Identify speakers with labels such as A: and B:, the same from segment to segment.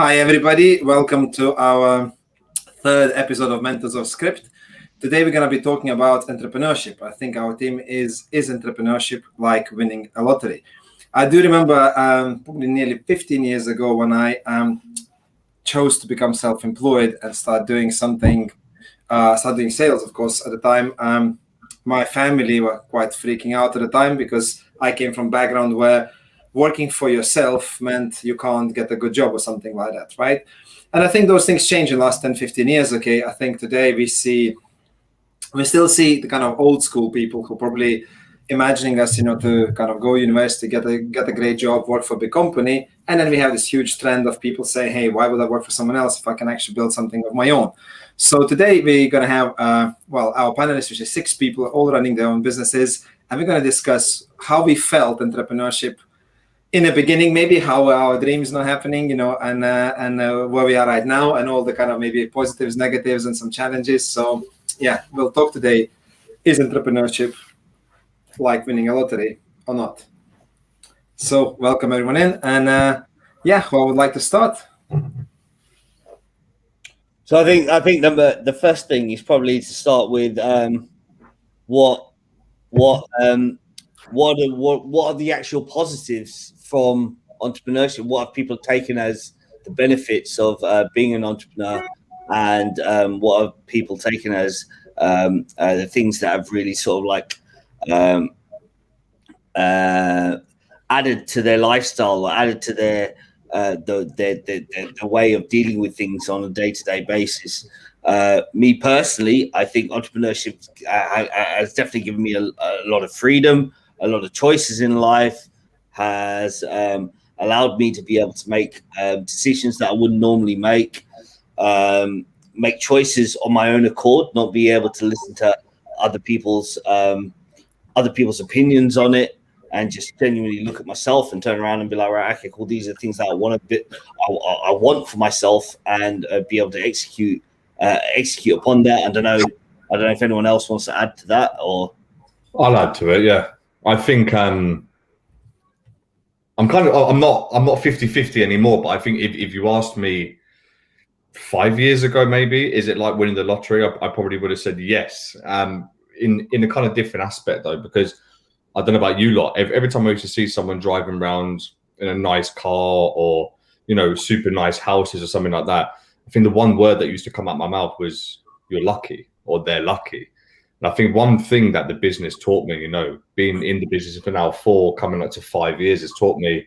A: Hi, everybody. Welcome to our third episode of Mentors of Script. Today, we're going to be talking about entrepreneurship. I think our theme is entrepreneurship like winning a lottery. I do remember probably nearly 15 years ago when I chose to become self-employed and start doing something, start doing sales, of course. At the time, my family were quite freaking out at the time because I came from a background where working for yourself meant you can't get a good job or something like that, right? And I think those things change in the last 10, 15 years, okay? I think today we still see the kind of old school people who probably imagining us, to kind of go university, get a great job, work for a big company. And then we have this huge trend of people saying, hey, why would I work for someone else if I can actually build something of my own? So today we're going to have, our panelists, which is 6 people, all running their own businesses. And we're going to discuss how we felt entrepreneurship in the beginning, maybe how our dreams not happening, and where we are right now, and all the kind of maybe positives, negatives, and some challenges. So yeah, we'll talk today. Is entrepreneurship like winning a lottery or not? So welcome everyone in, and who would like to start?
B: So I think the first thing is probably to start with what are the actual positives from entrepreneurship? What have people taken as the benefits of being an entrepreneur, and what have people taken as the things that have really sort of like added to their lifestyle, or added to their the way of dealing with things on a day-to-day basis. Me personally, I think entrepreneurship has definitely given me a lot of freedom, a lot of choices in life, has allowed me to be able to make decisions that I wouldn't normally make choices on my own accord, not be able to listen to other people's opinions on it, and just genuinely look at myself and turn around and be like, right, okay, cool, these are things that I want for myself, and be able to execute upon that. I don't know if anyone else wants to add to that, or
C: I'll add to it. Yeah, I think I'm not 50-50 anymore, but I think if you asked me 5 years ago, maybe, is it like winning the lottery? I probably would have said yes. In a kind of different aspect though, because I don't know about you lot. Every time I used to see someone driving around in a nice car, or super nice houses or something like that, I think the one word that used to come out my mouth was "you're lucky" or "they're lucky." And I think one thing that the business taught me, being in the business for now 4, coming up to 5 years, has taught me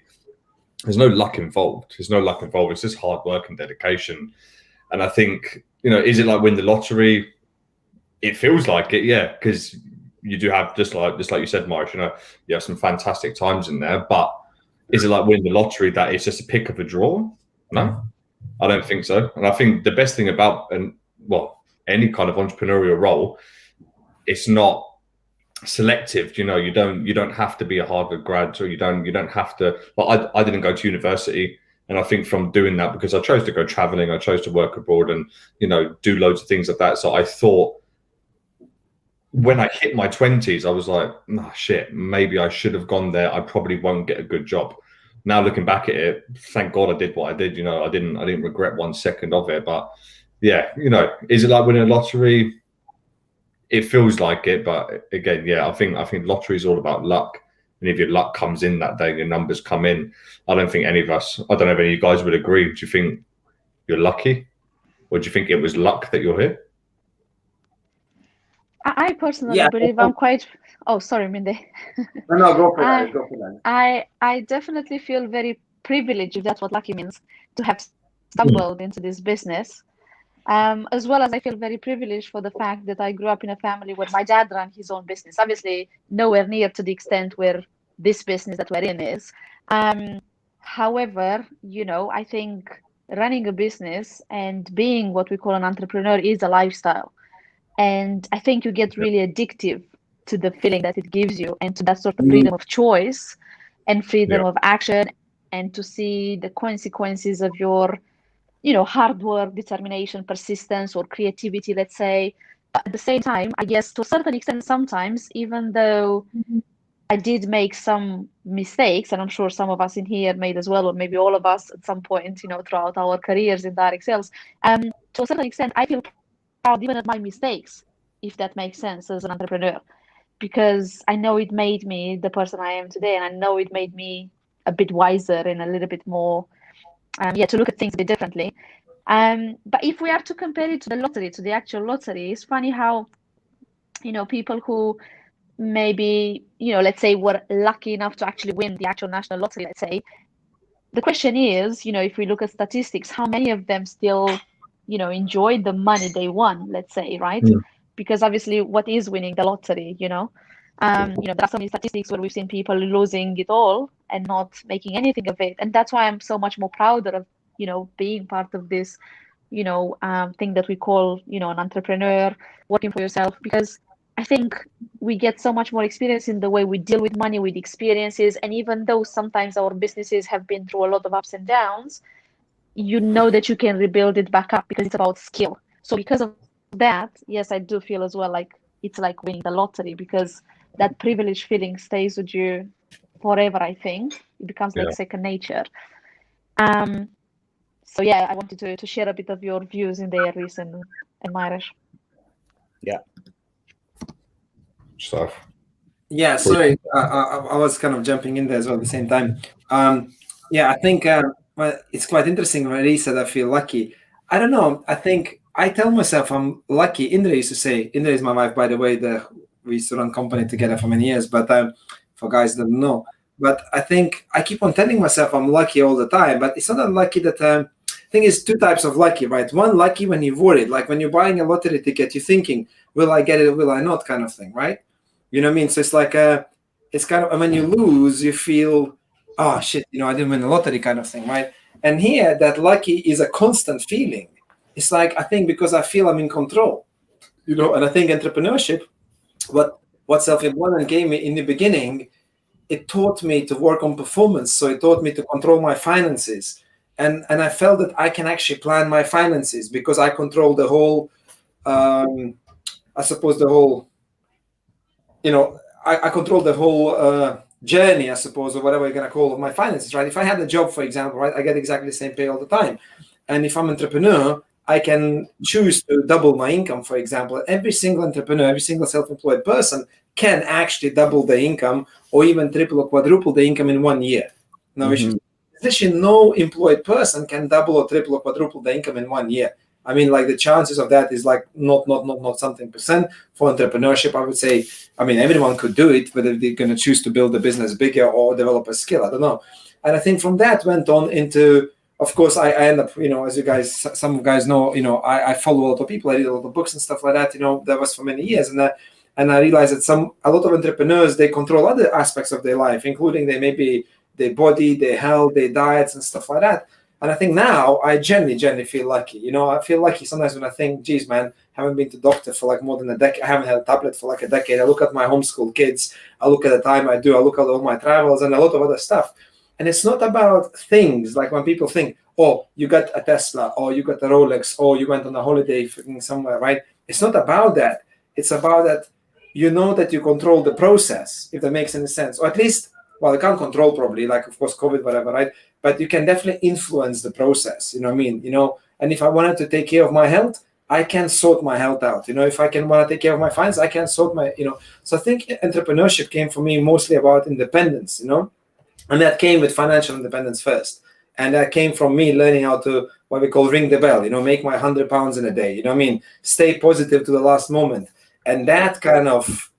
C: there's no luck involved. There's no luck involved. It's just hard work and dedication. And I think, is it like win the lottery? It feels like it, yeah, because you do have, just like you said, Marius, you have some fantastic times in there. But is it like winning the lottery that it's just a pick of a draw? No, I don't think so. And I think the best thing about any kind of entrepreneurial role, it's not selective. You don't have to be a Harvard grad, or you don't have to. Well, I didn't go to university, and I think from doing that, because I chose to go traveling, I chose to work abroad, and do loads of things like that. So I thought, when I hit my 20s, I was like, oh, shit, maybe I should have gone there. I probably won't get a good job. Now looking back at it, thank God I did what I did. I didn't regret 1 second of it. But yeah, is it like winning a lottery? It feels like it, but again, yeah, I think lottery is all about luck. And if your luck comes in that day, your numbers come in. I don't think any of us, I don't know if any of you guys would agree. Do you think you're lucky, or do you think it was luck that you're here?
D: I personally believe I'm quite. Oh, sorry, Mindy.
A: No, go for that. Go for that.
D: I definitely feel very privileged, if that's what lucky means, to have stumbled into this business. As well as I feel very privileged for the fact that I grew up in a family where my dad ran his own business. Obviously, nowhere near to the extent where this business that we're in is. However, I think running a business and being what we call an entrepreneur is a lifestyle. And I think you get really addictive to the feeling that it gives you, and to that sort of freedom of choice and freedom of action, and to see the consequences of your hard work, determination, persistence, or creativity, let's say. But at the same time, I guess to a certain extent, sometimes, even though I did make some mistakes, and I'm sure some of us in here made as well, or maybe all of us at some point, throughout our careers in direct sales. To a certain extent, I feel proud even at my mistakes, if that makes sense, as an entrepreneur, because I know it made me the person I am today, and I know it made me a bit wiser and a little bit more, to look at things a bit differently. But if we are to compare it to the lottery, to the actual lottery, it's funny how, people who maybe, let's say were lucky enough to actually win the actual national lottery, let's say, the question is, if we look at statistics, how many of them still, enjoyed the money they won, let's say, right? Because obviously, what is winning the lottery, there are so many statistics where we've seen people losing it all and not making anything of it. And that's why I'm so much more prouder of, being part of this, thing that we call, an entrepreneur, working for yourself, because I think we get so much more experience in the way we deal with money, with experiences. And even though sometimes our businesses have been through a lot of ups and downs, you know that you can rebuild it back up because it's about skill. So because of that, yes, I do feel as well like it's like winning the lottery, because that privileged feeling stays with you forever, I think. It becomes like second nature. So yeah, I wanted to share a bit of your views in there, Reese and Maresh.
B: Yeah.
C: Stuff.
A: Yeah, sorry, I was kind of jumping in there as well at the same time. I think well, it's quite interesting when Reese said I feel lucky. I don't know. I think I tell myself I'm lucky. Indra used to say, Indra is my wife, by the way. We used to run company together for many years, but for guys that don't know. But I think I keep on telling myself I'm lucky all the time, but it's not unlucky that I think it's two types of lucky, right? One, lucky when you're worried, like when you're buying a lottery ticket, you're thinking, will I get it or will I not, kind of thing, right? You know what I mean? So it's like it's kind of, and when you lose, you feel, oh shit, I didn't win the lottery, kind of thing, right? And here, that lucky is a constant feeling. It's like, I think because I feel I'm in control, and I think entrepreneurship, what self-employment gave me in the beginning, it taught me to work on performance. So it taught me to control my finances. And I felt that I can actually plan my finances because I control the whole, I suppose the whole, I control the whole journey, I suppose, or whatever you're going to call it, my finances, right? If I had a job, for example, right, I get exactly the same pay all the time. And if I'm an entrepreneur, I can choose to double my income, for example. Every single entrepreneur, every single self-employed person can actually double the income or even triple or quadruple the income in 1 year. No issue. Especially no employed person can double or triple or quadruple the income in 1 year. I mean, like the chances of that is like not something percent. For entrepreneurship, I would say, I mean, everyone could do it, whether they're going to choose to build a business bigger or develop a skill. I don't know. And I think from that went on into, of course, I end up, as you guys, some guys know, I follow a lot of people. I read a lot of books and stuff like that. That was for many years. And I realized that a lot of entrepreneurs, they control other aspects of their life, including maybe their body, their health, their diets and stuff like that. And I think now I genuinely feel lucky. I feel lucky sometimes when I think, geez, man, I haven't been to doctor for like more than a decade. I haven't had a tablet for like a decade. I look at my homeschool kids. I look at the time I do. I look at all my travels and a lot of other stuff. And it's not about things like when people think, oh, you got a Tesla or you got a Rolex or you went on a holiday somewhere, right? It's not about that. It's about that that you control the process, if that makes any sense. Or at least, well, you can't control probably, like, of course, COVID, whatever, right? But you can definitely influence the process, you know what I mean? And if I wanted to take care of my health, I can sort my health out. If I want to take care of my finances, I can sort my, So I think entrepreneurship came for me mostly about independence, and that came with financial independence first. And that came from me learning how to, what we call ring the bell, make my 100 pounds in a day, Stay positive to the last moment. And that kind of,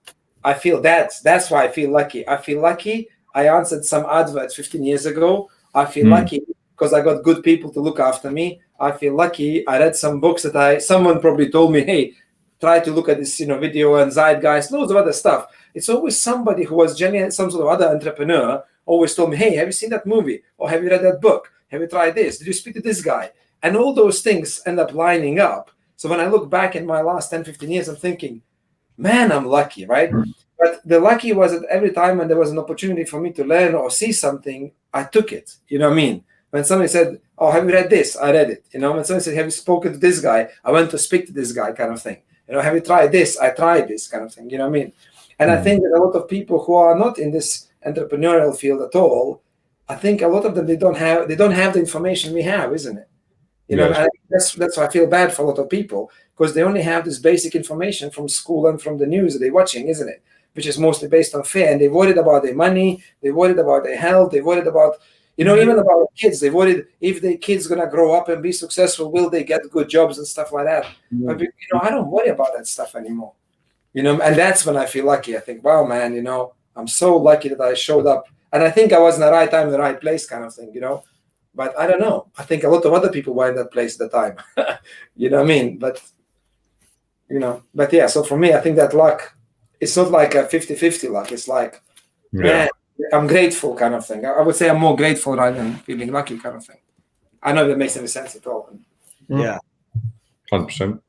A: I feel that's why I feel lucky. I feel lucky. I answered some adverts 15 years ago. I feel lucky because I got good people to look after me. I feel lucky. I read some books that someone probably told me, hey, try to look at this, video and Zeitgeist, loads of other stuff. It's always somebody who was genuine, some sort of other entrepreneur, always told me, hey, have you seen that movie? Or have you read that book? Have you tried this? Did you speak to this guy? And all those things end up lining up. So when I look back in my last 10, 15 years, I'm thinking, man, I'm lucky, right? But the lucky was that every time when there was an opportunity for me to learn or see something, I took it. You know what I mean? When somebody said, oh, have you read this? I read it. When somebody said, have you spoken to this guy? I went to speak to this guy, kind of thing. Have you tried this? I tried this, kind of thing. You know what I mean? And I think that a lot of people who are not in this entrepreneurial field at all, I think a lot of them, they don't have the information we have, isn't it? You know, and that's why I feel bad for a lot of people, because they only have this basic information from school and from the news that they're watching, isn't it? Which is mostly based on fear, and they're worried about their money, they're worried about their health, they're worried about, you know, even about kids. They're worried if their kids gonna grow up and be successful, will they get good jobs and stuff like that. But you know, I don't worry about that stuff anymore. You know, and that's when I feel lucky. I think, wow, man, you know, I'm so lucky that I showed up, and I think I was in the right time, in the right place, kind of thing, you know. But I don't know. I think a lot of other people were in that place at the time. You know what I mean? But, you know, but yeah, so for me, I think that luck, it's not like a 50-50 luck. It's like, man, I'm grateful kind of thing. I would say I'm more grateful rather than feeling lucky kind of thing. I know if that makes any sense at all.
B: Yeah.
C: 100%.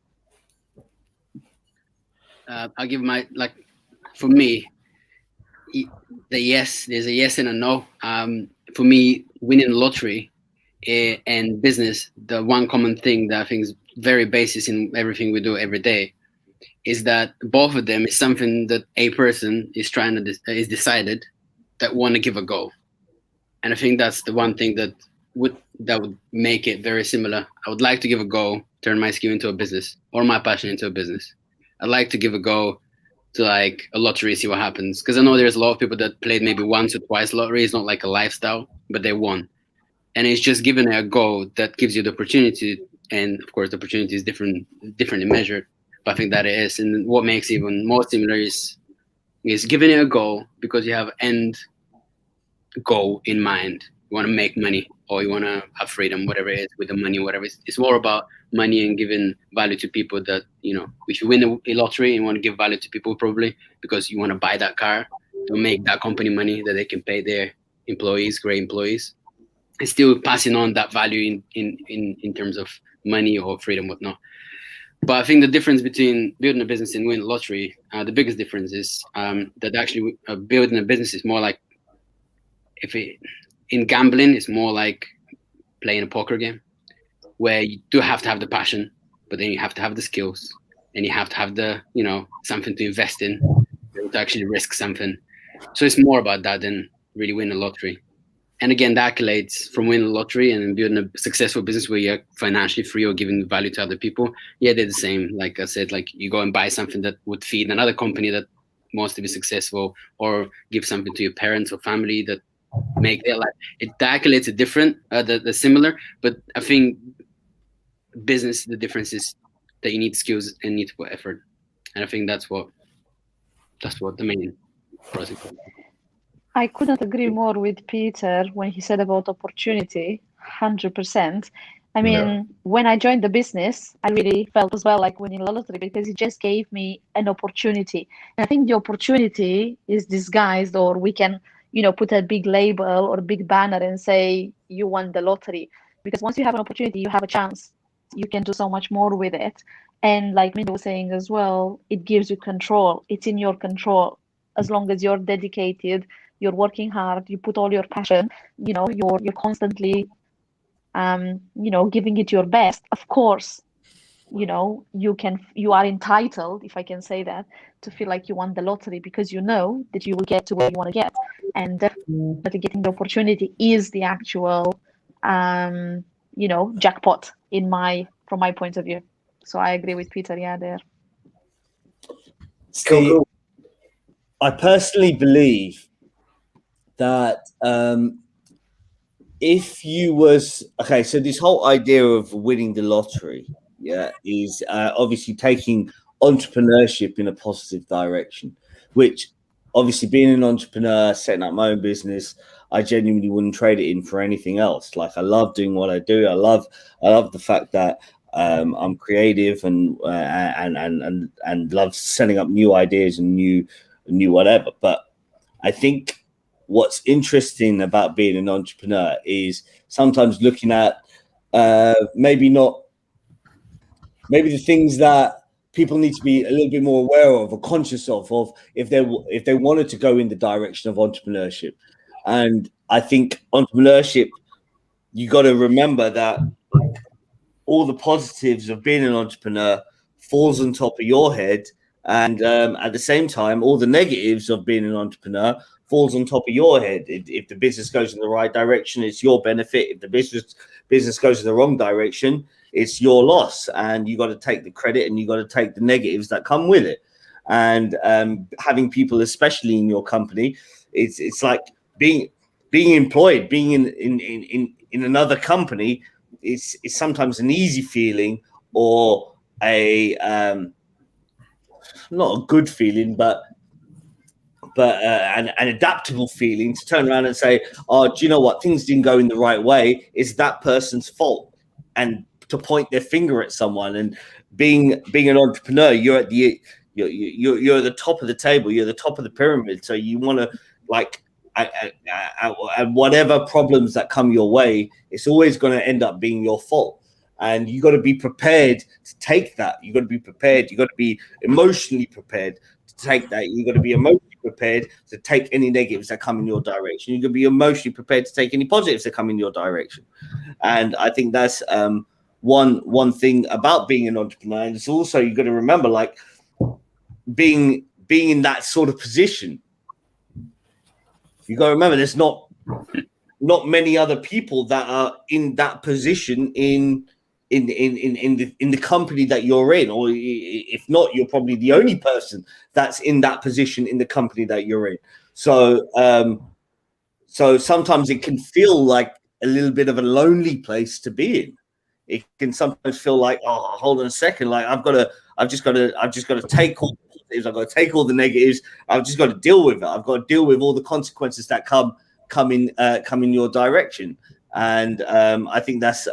E: I'll give my, like, for me, there's a yes and a no. For me, winning the lottery and business, the one common thing that I think is very basis in everything we do every day is that both of them is something that a person is is decided that want to give a go. And I think that's the one thing that would make it very similar. I would like to give a go, turn my skill into a business or my passion into a business. I'd like to give a go to like a lottery, see what happens. Because I know there's a lot of people that played maybe once or twice lottery. It's not like a lifestyle, but they won. And it's just giving it a go that gives you the opportunity. And of course, the opportunity is differently measured. But I think that it is. And what makes it even more similar is giving it a go because you have end goal in mind. You want to make money or you want to have freedom, whatever it is, with the money, whatever. It's more about money and giving value to people that, you know, if you win a lottery, you want to give value to people probably because you want to buy that car to make that company money that they can pay their employees, great employees, and still passing on that value in terms of money or freedom, whatnot. But I think the difference between building a business and winning a lottery, the biggest difference is that actually building a business is more like, in gambling, it's more like playing a poker game where you do have to have the passion, but then you have to have the skills and you have to have the, you know, something to invest in, to actually risk something. So it's more about that than really winning a lottery. And again, the accolades from winning a lottery and building a successful business where you're financially free or giving value to other people, yeah, they're the same. Like I said, like you go and buy something that would feed another company that wants to be successful, or give something to your parents or family that make their life. The accolades are different, they're similar, but I think business, the difference is that you need skills and need to put effort. And I think that's what the main process is.
D: I couldn't agree more with Peter when he said about opportunity, 100%. I mean, when I joined the business, I really felt as well like winning the lottery because it just gave me an opportunity. And I think the opportunity is disguised, or we can, you know, put a big label or a big banner and say you won the lottery. Because once you have an opportunity, you have a chance. You can do so much more with it. And like Minda was saying as well, it gives you control. It's in your control. As long as you're dedicated, you're working hard, you put all your passion, you know, you're constantly, you know, giving it your best. Of course, you know, you are entitled, if I can say that, to feel like you won the lottery because you know that you will get to where you want to get. And definitely getting the opportunity is the actual, you know, jackpot from my point of view. So I agree with Peter, yeah, there.
B: Cool. I personally believe that if you was okay, so this whole idea of winning the lottery, is obviously taking entrepreneurship in a positive direction, which obviously being an entrepreneur, setting up my own business, I genuinely wouldn't trade it in for anything else. Like I love doing what I do. I love the fact that I'm creative and love setting up new ideas and new whatever. But I think what's interesting about being an entrepreneur is sometimes looking at maybe the things that people need to be a little bit more aware of or conscious of if they wanted to go in the direction of entrepreneurship. And I think entrepreneurship, you got to remember that all the positives of being an entrepreneur falls on top of your head, And at the same time, all the negatives of being an entrepreneur falls on top of your head. If the business goes in the right direction, it's your benefit. If the business goes in the wrong direction, it's your loss. And you got to take the credit and you got to take the negatives that come with it. And having people, especially in your company, it's like being employed, being in another company. It's sometimes an easy feeling or a not a good feeling, but an adaptable feeling to turn around and say, oh, do you know what? Things didn't go in the right way. It's that person's fault. And to point their finger at someone. And being an entrepreneur, you're at the top of the table. You're the top of the pyramid. So you want to, like, and whatever problems that come your way, it's always going to end up being your fault. And you got to be prepared to take that. You got to be prepared. You got to be emotionally prepared to take that. You got to be emotionally prepared to take any negatives that come in your direction. You got to be emotionally prepared to take any positives that come in your direction. And I think that's one thing about being an entrepreneur. And it's also, you got to remember, like, being in that sort of position. You got to remember, there's not many other people that are in that position in the company that you're in, or if not, you're probably the only person that's in that position in the company that you're in. So sometimes it can feel like a little bit of a lonely place to be in. It can sometimes feel like, oh, hold on a second, like I've just got to take all the positives, I've got to take all the negatives, I've just got to deal with it. I've got to deal with all the consequences that come in your direction. And I think that's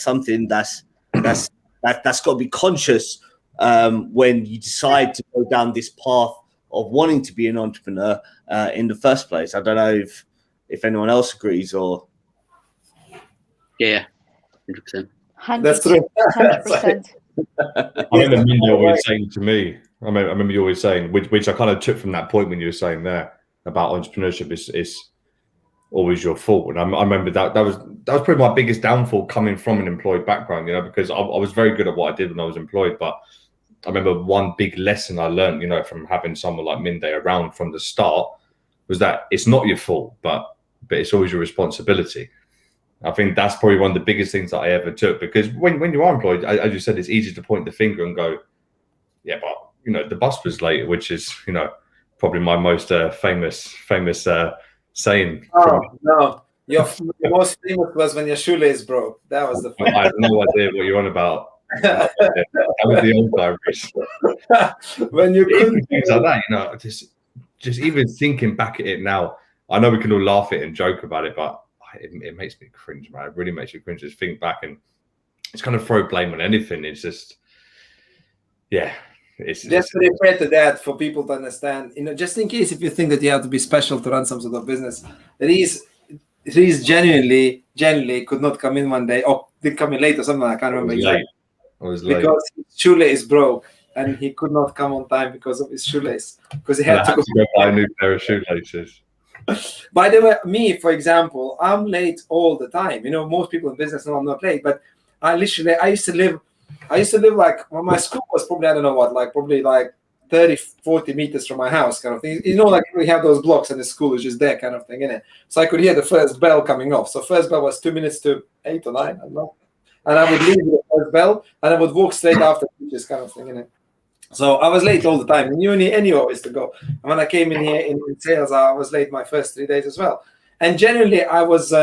B: something that's got to be conscious when you decide to go down this path of wanting to be an entrepreneur in the first place. I don't know if anyone else agrees or.
E: Yeah, 100%.
A: That's true.
D: 100%.
C: I remember Mindy always saying to me, I remember you always saying, which I kind of took from that point when you were saying there about entrepreneurship is always your fault. And I remember that was probably my biggest downfall coming from an employed background, because I was very good at what I did when I was employed. But I remember one big lesson I learned, from having someone like Mindy around from the start was that it's not your fault, but it's always your responsibility. I think that's probably one of the biggest things that I ever took, because when you are employed, as you said, it's easy to point the finger and go, yeah, but the bus was late, which is probably my most famous saying.
A: Oh no, your most famous was when your shoelace broke. That was the first.
C: I have no idea what you're on about. That was the old diaries.
A: When you couldn't
C: things like that, just even thinking back at it now, I know we can all laugh at it and joke about it, but it makes me cringe, man. It really makes me cringe. Just think back and it's kind of throw blame on anything. It's just, yeah. It's
A: just to refer to that for people to understand, just in case if you think that you have to be special to run some sort of business, Reese genuinely could not come in one day, or did come in late or something. I can't remember exactly. Because his shoelace broke and he could not come on time because of his shoelace. Because he had to
C: go buy a new pair of shoelaces.
A: By the way, me, for example, I'm late all the time. Most people in business know I'm not late, but I used to live like, well, my school was probably, I don't know what, like probably like 30, 40 meters from my house kind of thing. Like we have those blocks and the school is just there kind of thing, innit? So I could hear the first bell coming off. So first bell was 2 minutes to 8 or 9, I don't know. And I would leave the first bell and I would walk straight after teachers kind of thing, innit? So I was late all the time. And you knew always to go. And when I came in here in sales, I was late my first 3 days as well. And generally, I was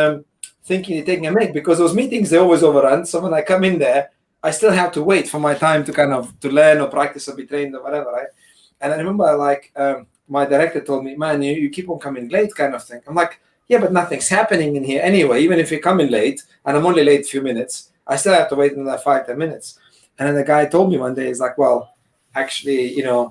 A: thinking of taking a break because those meetings, they always overrun. So when I come in there, I still have to wait for my time to learn or practice or be trained or whatever, right? And I remember, like, my director told me, man, you keep on coming late kind of thing. I'm like, yeah, but nothing's happening in here anyway. Even if you're coming late, and I'm only late a few minutes, I still have to wait another 5-10 minutes. And then the guy told me one day, he's like, well, actually, you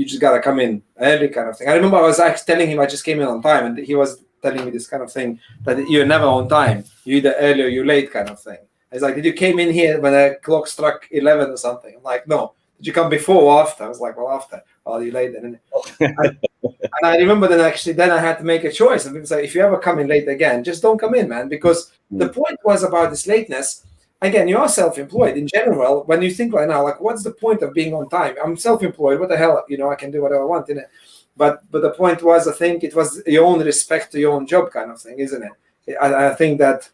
A: just got to come in early kind of thing. I remember I was actually telling him I just came in on time, and he was telling me this kind of thing, that you're never on time. You're either early or you're late kind of thing. He's like, did you came in here when the clock struck 11 or something? I'm like, no. Did you come before or after? I was like, well, after. Well, you're late then. And I remember then I had to make a choice. And people say, if you ever come in late again, just don't come in, man. Because the point was about this lateness. again, you are self-employed in general. When you think right now, like, what's the point of being on time? I'm self-employed. What the hell? I can do whatever I want, innit? But the point was, I think it was your own respect to your own job kind of thing, isn't it? I think that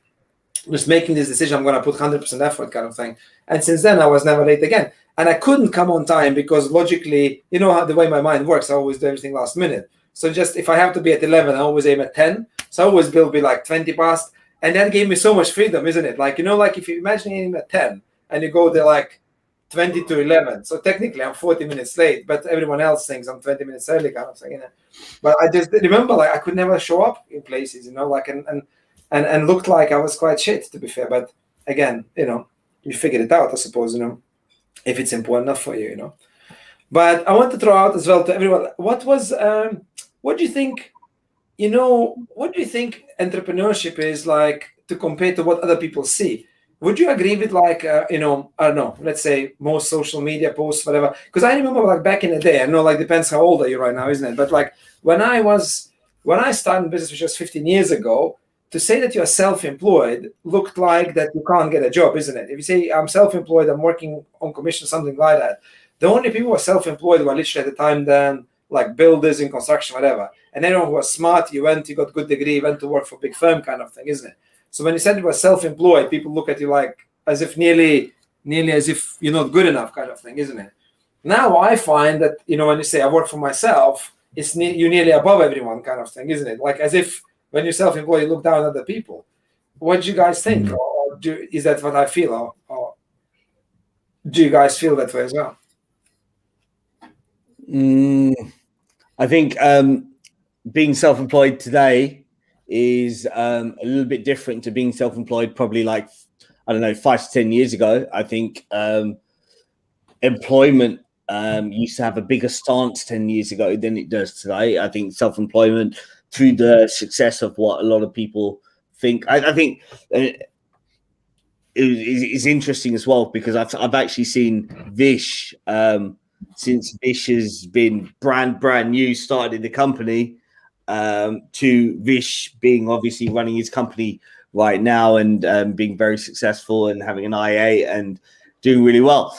A: just making this decision, I'm going to put 100% effort kind of thing. And since then, I was never late again. And I couldn't come on time because logically, how the way my mind works, I always do everything last minute. So just if I have to be at 11, I always aim at 10. So I always will be like 20 past. And that gave me so much freedom, isn't it? Like, like if you imagine aiming at 10 and you go there like 20 to 11. So technically I'm 40 minutes late, but everyone else thinks I'm 20 minutes early kind of thing. But I just remember, like, I could never show up in places, like, and looked like I was quite shit, to be fair. But again, you figured it out, I suppose, if it's important enough for you, But I want to throw out as well to everyone, what do you think, what do you think entrepreneurship is like to compare to what other people see? Would you agree with like, I don't know, let's say most social media posts, whatever? Because I remember like back in the day, I know like depends how old are you right now, isn't it? But like when I started business, which was 15 years ago, to say that you're self-employed looked like that you can't get a job, isn't it? If you say I'm self-employed, I'm working on commission, something like that, the only people who were self-employed were literally at the time then like builders in construction, whatever. And anyone who was smart, you got good degree, went to work for a big firm kind of thing, isn't it? So when you said you were self-employed, people look at you like as if nearly as if you're not good enough kind of thing, isn't it? Now I find that, when you say I work for myself, you're nearly above everyone kind of thing, isn't it? Like as if when you're self-employed, you look down at the people. What do you guys think? Or is that what I feel? Or do you guys feel that way as well?
B: I think being self-employed today is a little bit different to being self-employed probably like, I don't know, 5 to 10 years ago. I think employment used to have a bigger stance 10 years ago than it does today. I think self-employment, through the success of what a lot of people think, I think it's interesting as well, because I've actually seen Vish, since Vish has been brand new, started in the company, to Vish being obviously running his company right now and being very successful and having an IA and doing really well.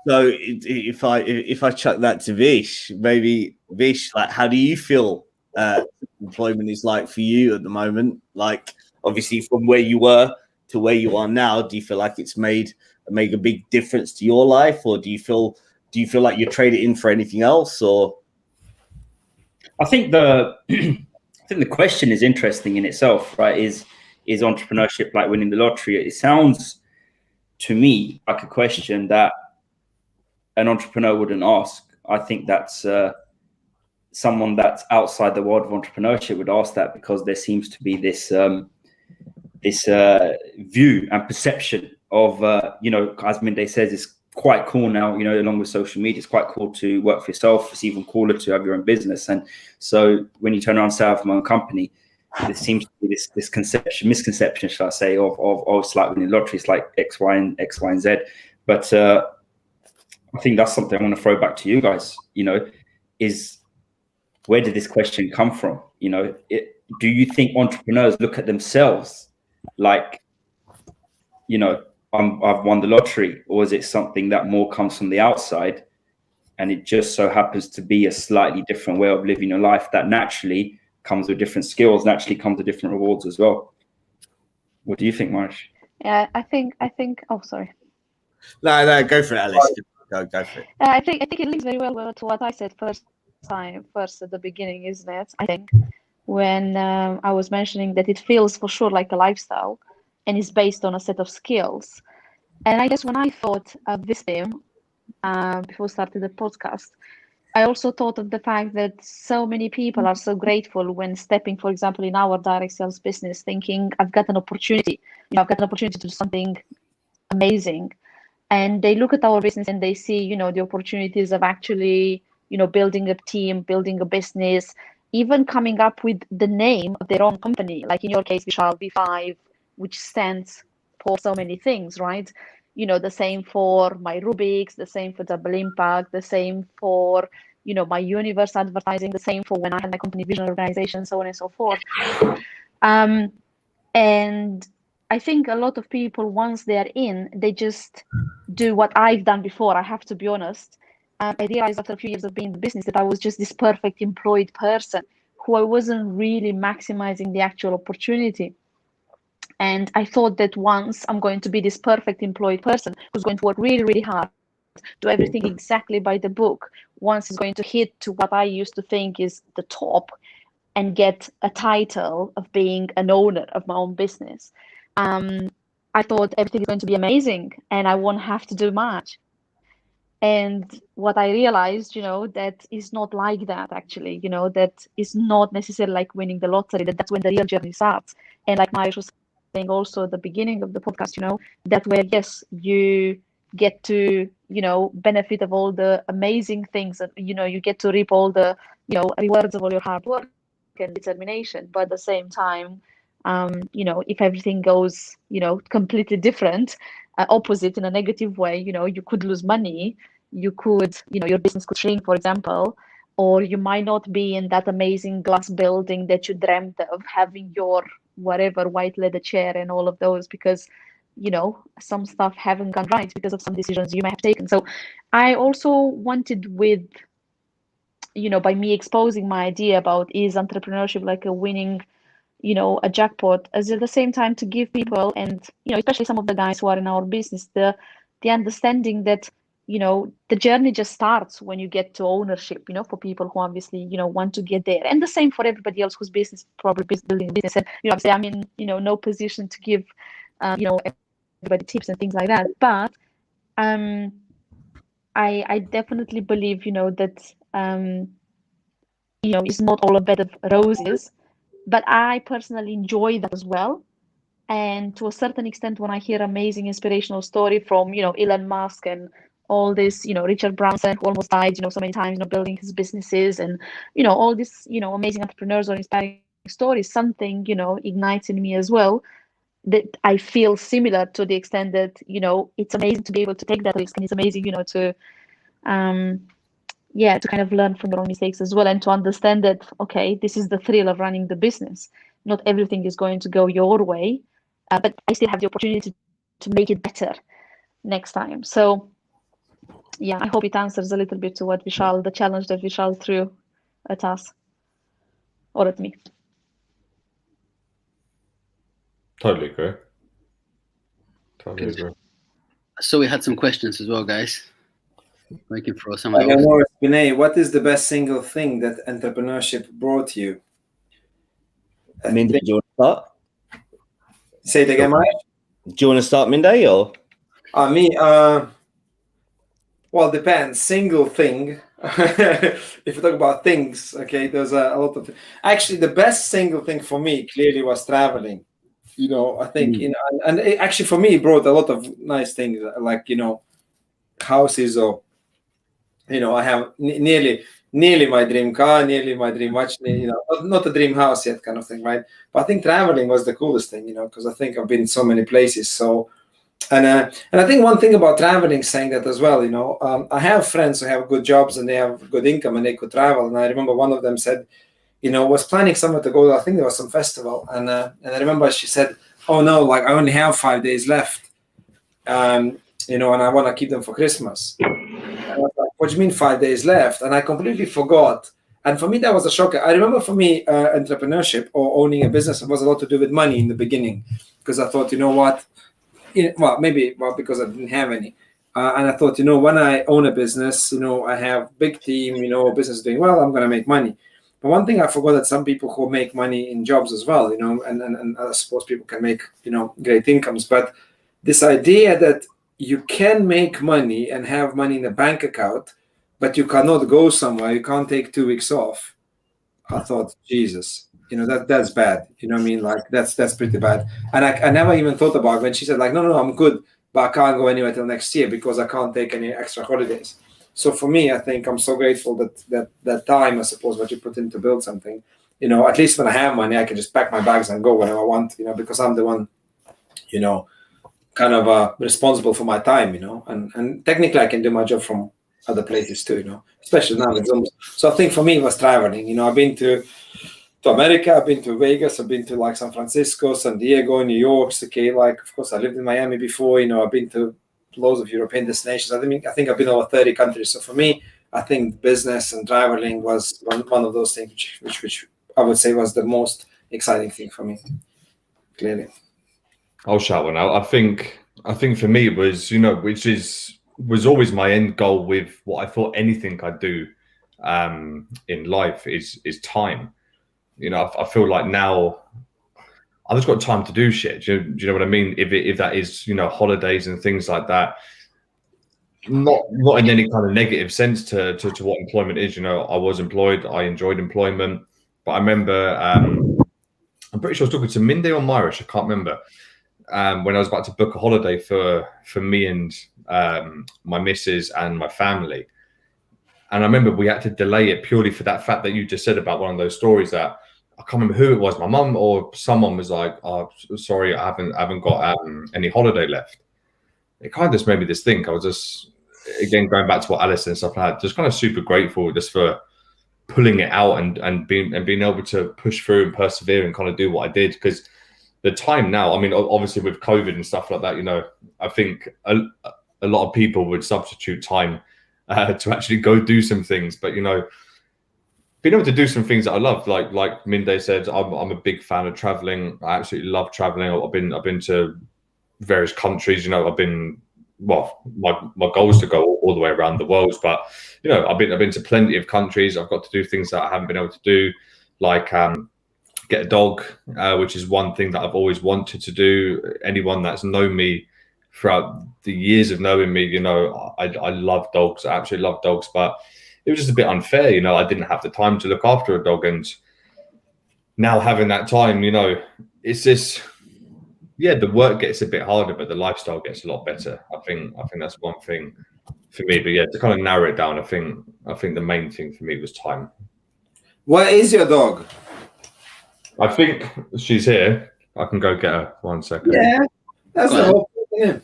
B: So if I chuck that to Vish, maybe Vish, like, how do you feel employment is like for you at the moment? Like, obviously from where you were to where you are now, do you feel like it's made a big difference to your life, or do you feel like you trade it in for anything else? Or
F: I think the question is interesting in itself, right? Is entrepreneurship like winning the lottery? It sounds to me like a question that an entrepreneur wouldn't ask. I think that's someone that's outside the world of entrepreneurship would ask that, because there seems to be this view and perception of as Minde says, it's quite cool now, along with social media, it's quite cool to work for yourself. It's even cooler to have your own business. And so when you turn around and say I have my own company, there seems to be this misconception, should I say, of it's like winning the lottery, it's like X, Y, and Z. But I think that's something I want to throw back to you guys, is where did this question come from? Do you think entrepreneurs look at themselves like, I've won the lottery, or is it something that more comes from the outside, and it just so happens to be a slightly different way of living your life that naturally comes with different skills, naturally comes with different rewards as well? What do you think, Marsh?
D: Yeah, I think. Oh, sorry.
B: No, go for it, Alice. Go for it.
D: I think it links very well to what I said first at the beginning, isn't it? I think when I was mentioning that it feels for sure like a lifestyle, and is based on a set of skills. And I guess when I thought of this theme before starting the podcast, I also thought of the fact that so many people are so grateful when stepping, for example, in our direct sales business, thinking I've got an opportunity. I've got an opportunity to do something amazing. And they look at our business and they see, the opportunities of actually, building a team, building a business, even coming up with the name of their own company. Like in your case, Vishal, V5, which stands for so many things, right? The same for my Rubik's, the same for Double Impact, the same for, my Universe advertising, the same for when I had my company Vision Organization, so on and so forth. And I think a lot of people, once they're in, they just do what I've done before. I have to be honest. I realized after a few years of being in the business that I was just this perfect employed person who I wasn't really maximizing the actual opportunity. And I thought that once I'm going to be this perfect employed person who's going to work really, really hard, do everything exactly by the book, once it's going to hit to what I used to think is the top and get a title of being an owner of my own business. I thought everything is going to be amazing and I won't have to do much. And what I realized, that is not like that actually, that is not necessarily like winning the lottery, that's when the real journey starts. And like Marius was saying also at the beginning of the podcast, that where, yes, you get to, benefit of all the amazing things that, you get to reap all the, rewards of all your hard work and determination. But at the same time, if everything goes, completely different, opposite in a negative way, you could lose money, you could, your business could shrink, for example, or you might not be in that amazing glass building that you dreamt of, having your whatever white leather chair and all of those, because, some stuff haven't gone right because of some decisions you may have taken. So I also wanted with, by me exposing my idea about is entrepreneurship like a winning, a jackpot, as at the same time to give people, and especially some of the guys who are in our business, the understanding that the journey just starts when you get to ownership, for people who obviously want to get there, and the same for everybody else whose business probably building a business. And obviously I'm in no position to give everybody tips and things like that, but I definitely believe that it's not all a bed of roses. But I personally enjoy that as well. And to a certain extent, when I hear amazing inspirational story from, Elon Musk and all this, Richard Branson, who almost died, so many times, building his businesses, and, all these, amazing entrepreneurs or inspiring stories, something, ignites in me as well, that I feel similar to the extent that, it's amazing to be able to take that risk. And it's amazing, to kind of learn from your own mistakes as well, and to understand that, okay, this is the thrill of running the business. Not everything is going to go your way, but I still have the opportunity to make it better next time. So, yeah, I hope it answers a little bit to what Vishal, the challenge that Vishal threw at us or at me.
C: Totally agree. Totally agree.
E: So we had some questions as well, guys. We can throw some.
A: Vinay, what is the best single thing that entrepreneurship brought you?
B: Mindy, do you want to start?
A: Say it again, Mike.
B: Do you want to start, Mindy, or?
A: Me, well, depends. Single thing. If you talk about things, okay, there's a lot of. Actually, the best single thing for me clearly was traveling. I think, and it, actually for me, it brought a lot of nice things, like, houses, or, I have nearly my dream car, nearly my dream watch, not a dream house yet, kind of thing, right? But I think traveling was the coolest thing, because I think I've been in so many places. So, and I think one thing about traveling, saying that as well, I have friends who have good jobs and they have good income and they could travel. And I remember one of them said, was planning somewhere to go. I think there was some festival, and I remember she said, "Oh no, like I only have 5 days left, and I want to keep them for Christmas." And I was like, "What do you mean 5 days left?" And I completely forgot. And for me, that was a shocker. I remember for me, entrepreneurship or owning a business was a lot to do with money in the beginning, because I thought, because I didn't have any. And I thought, when I own a business, I have big team, business is doing well, I'm going to make money. But one thing I forgot, that some people who make money in jobs as well, and I suppose people can make, great incomes. But this idea that you can make money and have money in a bank account, but you cannot go somewhere, you can't take 2 weeks off. I thought, Jesus, that's bad. Like that's pretty bad. And I never even thought about it when she said, like, no, I'm good, but I can't go anywhere till next year because I can't take any extra holidays. So for me, I think I'm so grateful that time, I suppose, what you put in to build something, at least when I have money, I can just pack my bags and go whenever I want, because I'm the one, kind of responsible for my time, and technically I can do my job from other places too, especially now with Zoom. So I think for me it was traveling. I've been to to America. I've been to Vegas. I've been to like San Francisco, San Diego, New York. Okay, like of course I lived in Miami before. You know, I've been to loads of European destinations. I think I've been over 30 countries. So for me, I think business and traveling was one of those things which I would say was the most exciting thing for me. Clearly,
C: I'll shout one out. I think for me it was, you know, which was always my end goal with what I thought anything I'd do in life is time. You know, I feel like now I've just got time to do shit. Do you know what I mean? If that is, you know, holidays and things like that. Not in any kind of negative sense to what employment is. You know, I was employed. I enjoyed employment. But I remember, I'm pretty sure I was talking to Mindy or Myrish. I can't remember. When I was about to book a holiday for me and my missus and my family. And I remember we had to delay it purely for that fact that you just said about one of those stories that I can't remember who it was, my mum or someone was like, "Oh, sorry, I haven't got any holiday left." It kind of just made me just think. I was just, again, going back to what Alice and stuff like that, just kind of super grateful just for pulling it out and being able to push through and persevere and kind of do what I did. Because the time now, I mean, obviously with COVID and stuff like that, you know, I think a lot of people would substitute time to actually go do some things. But, you know, being able to do some things that I love, like Minde said, I'm a big fan of traveling. I absolutely love traveling. I've been to various countries. You know, I've been, well, my goal is to go all the way around the world. But, you know, I've been to plenty of countries. I've got to do things that I haven't been able to do, like get a dog, which is one thing that I've always wanted to do. Anyone that's known me throughout the years of knowing me, you know, I love dogs. I absolutely love dogs, but it was just a bit unfair. You know, I didn't have the time to look after a dog, and now having that time, you know, it's just, yeah, the work gets a bit harder, but the lifestyle gets a lot better. I think that's one thing for me. But yeah, to kind of narrow it down, I think the main thing for me was time.
A: Where is your dog?
C: I think she's here. I can go get her 1 second.
A: Yeah, that's the whole thing.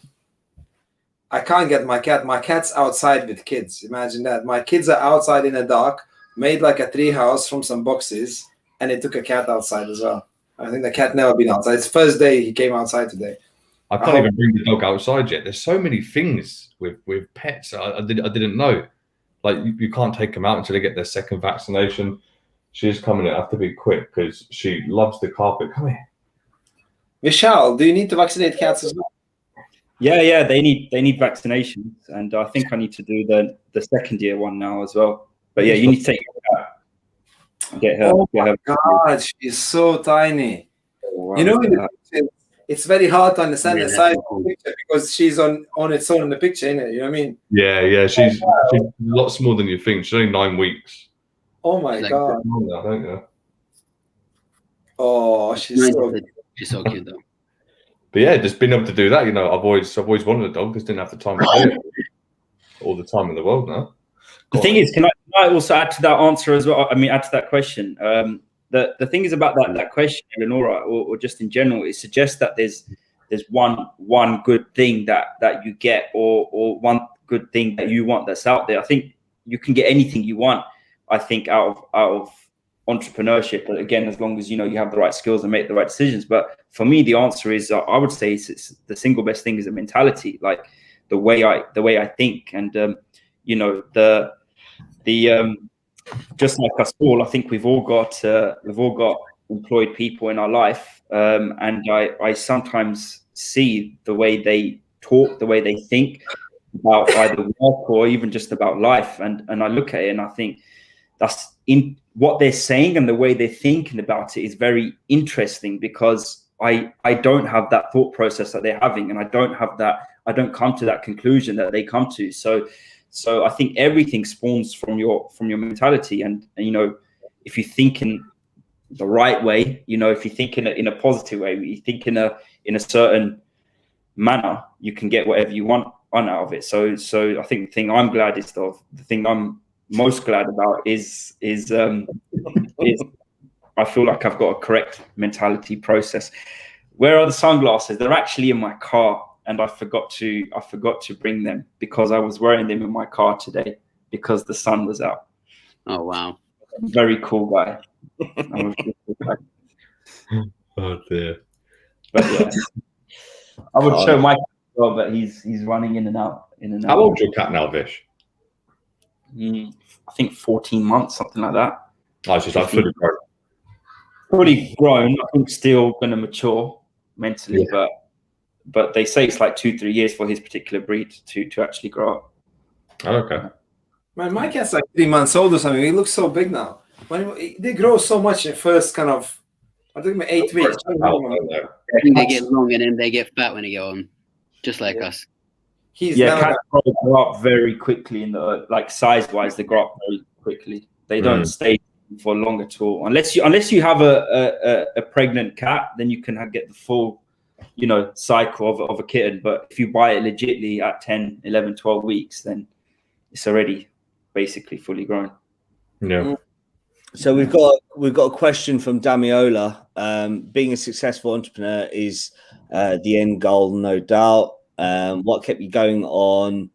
A: I can't get my cat. My cat's outside with kids. Imagine that. My kids are outside in the dark, made like a tree house from some boxes, and it took a cat outside as well. I think the cat never been outside. It's first day he came outside today.
C: I can't even bring the dog outside yet. There's so many things with pets. I didn't know. Like you can't take them out until they get their second vaccination. She's coming in. I have to be quick because she loves the carpet. Come here.
A: Vishal, do you need to vaccinate cats as well?
F: Yeah, they need vaccinations, and I think I need to do the second year one now as well. But yeah, you need to take her out. Get her.
A: Oh my God, she's so tiny.
F: Wow.
A: You know, it's very hard to understand the size of the picture because she's on its own in the picture, isn't it? You know what I mean?
C: Yeah, she's a lot smaller than you think. She's only 9 weeks.
A: Oh my God.
C: Don't you?
A: Oh, she's
E: so cute though.
C: But yeah, just being able to do that, you know, I've always wanted a dog, just didn't have the time to do it. All the time in the world now.
F: The thing is, can I also add to that answer as well? I mean, add to that question. The thing is about that question, Eleonora, or just in general, it suggests that there's one good thing that you get, or one good thing that you want that's out there. I think you can get anything you want, I think, out of entrepreneurship, but again, as long as you know you have the right skills and make the right decisions. But for me, the answer is I would say it's the single best thing is a mentality, like the way I think, and you know, the just like us all, I think we've all got employed people in our life, and I sometimes see the way they talk, the way they think about either work or even just about life, and I look at it and I think that's in what they're saying, and the way they're thinking about it is very interesting, because I don't have that thought process that they're having, and I don't come to that conclusion that they come to. So I think everything spawns from your mentality, and you know, if you think in the right way, you know, if you think in a positive way, you think in a certain manner, you can get whatever you want out of it. So I think the thing I'm gladdest of, the thing I'm most glad about is I feel like I've got a correct mentality process. Where are the sunglasses? They're actually in my car, and I forgot to bring them because I was wearing them in my car today because the sun was out.
E: Oh wow!
F: Very cool guy. I'm a very cool guy.
C: Oh dear.
F: But yeah, I would show my cat as well, but he's running in and out.
C: How old's your cat now, Vish?
F: I think 14 months, something like that.
C: Oh, it's just like fully grown.
F: Fully grown. I think still going to mature mentally, but they say it's like 2-3 years for his particular breed to actually grow up.
C: Oh, okay.
A: Man, my cat's like 3 months old or something. He looks so big now. They grow so much in first kind of, I think 8 weeks.
E: I think they get long and then they get fat when they get on, just like us.
F: Cats grow up very quickly in the like size-wise. They grow up very quickly. They don't stay for long at all, unless you have a pregnant cat. Then you can get the full, cycle of a kitten. But if you buy it legitly at 10, 11, 12 weeks, then it's already basically fully grown.
C: Yeah.
B: So we've got a question from Damiola. Being a successful entrepreneur is the end goal, no doubt. What kept you going on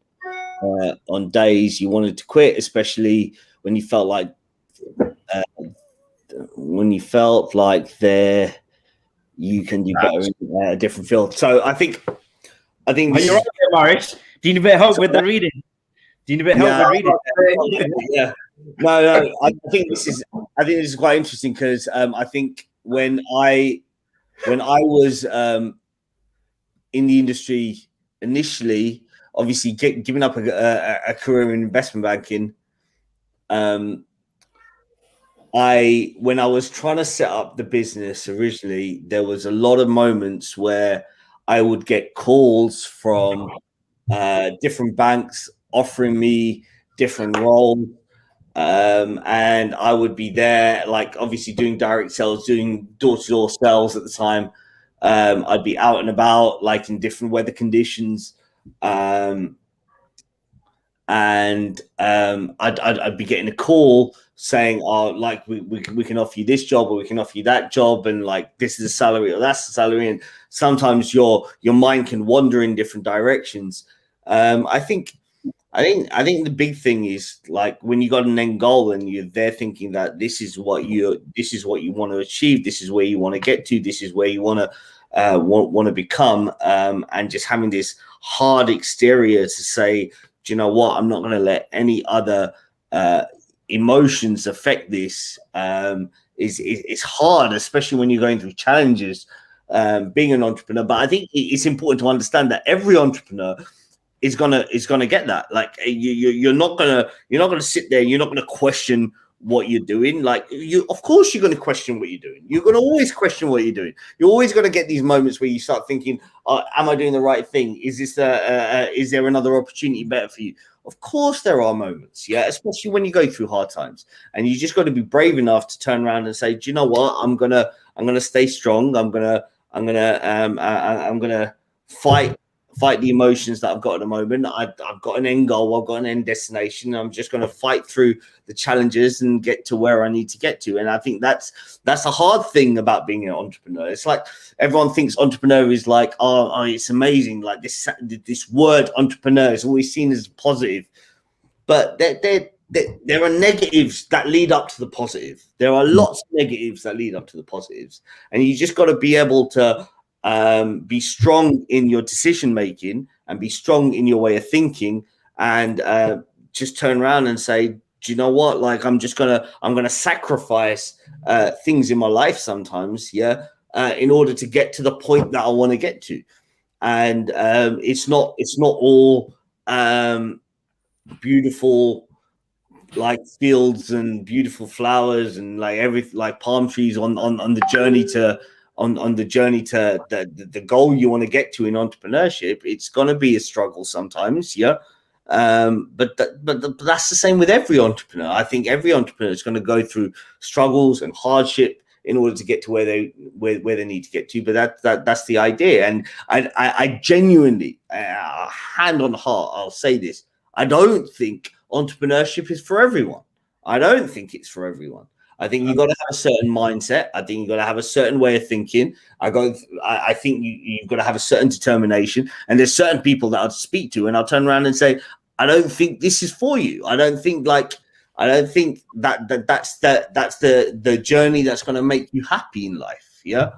B: days you wanted to quit, especially when you felt like there you can do better in a different field? So I think.
F: Are you right there, Marish? Do you need a bit of help with the reading?
B: Yeah. No. I think this is quite interesting because I think when I was in the industry initially, obviously giving up a career in investment banking, when I was trying to set up the business originally, there was a lot of moments where I would get calls from different banks offering me different roles, and I would be there, like obviously doing direct sales, doing door-to-door sales at the time. I'd be out and about, like in different weather conditions, and I'd be getting a call saying, "Oh, like we can offer you this job, or we can offer you that job, and like this is the salary or that's the salary." And sometimes your mind can wander in different directions. I think the big thing is like when you got an end goal and you're there thinking that this is what you want to achieve, this is where you want to get to, this is where you want to become, and just having this hard exterior to say, do you know what, I'm not going to let any other emotions affect this, is hard, especially when you're going through challenges, being an entrepreneur. But I think it's important to understand that every entrepreneur is gonna get that. Like you're not gonna sit there, you're not gonna question what you're doing. Like of course you're gonna question what you're doing. You're gonna always question what you're doing. You're always gonna get these moments where you start thinking, am I doing the right thing? Is this is there another opportunity better for you? Of course there are moments, yeah, especially when you go through hard times, and you just got to be brave enough to turn around and say, do you know what, I'm gonna stay strong. I'm gonna fight the emotions that I've got at the moment. I've got an end goal, I've got an end destination. I'm just going to fight through the challenges and get to where I need to get to. And I think that's a hard thing about being an entrepreneur. It's like everyone thinks entrepreneur is like, oh, it's amazing. Like this word entrepreneur is always seen as positive, but there are negatives that lead up to the positive. There are lots of negatives that lead up to the positives, and you just got to be able to be strong in your decision making and be strong in your way of thinking, and just turn around and say, do you know what, like I'm gonna sacrifice things in my life sometimes, in order to get to the point that I want to get to. And it's not all beautiful like fields and beautiful flowers and like everything, like palm trees on the journey to the goal you want to get to in entrepreneurship. It's going to be a struggle sometimes, but that's the same with every entrepreneur. I think every entrepreneur is going to go through struggles and hardship in order to get to where they need to get to. But that's the idea. And I genuinely, hand on heart, I'll say this: I don't think entrepreneurship is for everyone. I don't think it's for everyone. I think you've got to have a certain mindset. I think you've got to have a certain way of thinking. I think you've got to have a certain determination. And there's certain people that I'd speak to and I'll turn around and say, I don't think this is for you. I don't think I don't think that's the journey that's going to make you happy in life. Yeah.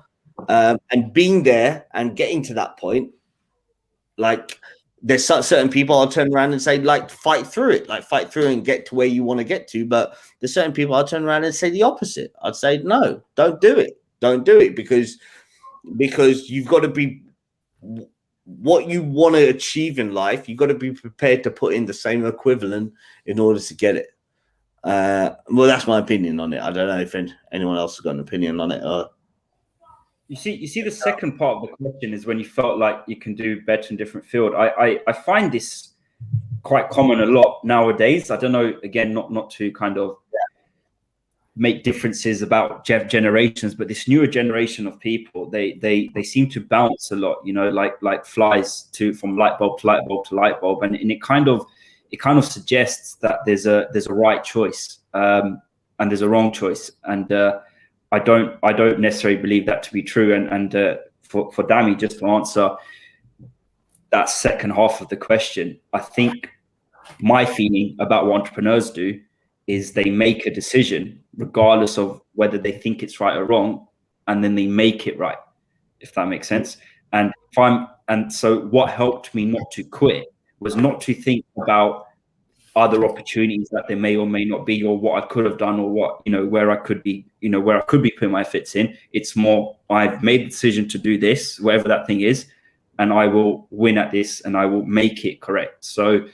B: And being there and getting to that point, like there's certain people I'll turn around and say, like, fight through and get to where you want to get to. But there's certain people I'll turn around and say the opposite. I'd say, no, don't do it because you've got to be what you want to achieve in life. You've got to be prepared to put in the same equivalent in order to get it. Well, that's my opinion on it. I don't know if anyone else has got an opinion on it.
F: You see, the second part of the question is when you felt like you can do better in different field. I find this quite common a lot nowadays. I don't know, again, not to kind of make differences about generations, but this newer generation of people, they seem to bounce a lot, you know, like flies from light bulb to light bulb to light bulb, and it kind of suggests that there's a right choice and there's a wrong choice, and I don't necessarily believe that to be true. And for Dami, just to answer that second half of the question, I think my feeling about what entrepreneurs do is they make a decision regardless of whether they think it's right or wrong, and then they make it right, if that makes sense. And so what helped me not to quit was not to think about other opportunities that there may or may not be, or what I could have done, or what, you know, where I could be putting my fits in. It's more, I've made the decision to do this, whatever that thing is, and I will win at this and I will make it correct. So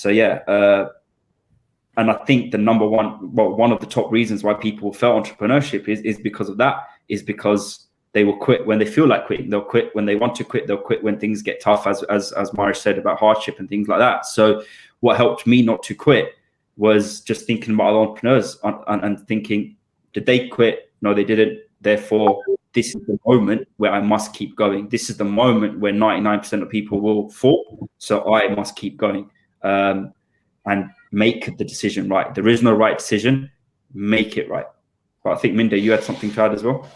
F: yeah. And I think the number one of the top reasons why people fail entrepreneurship is because of that, is because they will quit when they feel like quitting. They'll quit when they want to quit. They'll quit when things get tough, as Marius said about hardship and things like that. So what helped me not to quit was just thinking about other entrepreneurs and thinking, did they quit? No, they didn't. Therefore, this is the moment where I must keep going. This is the moment where 99% of people will fall. So I must keep going and make the decision right. There is no right decision. Make it right. But I think, Minda, you had something to add as well.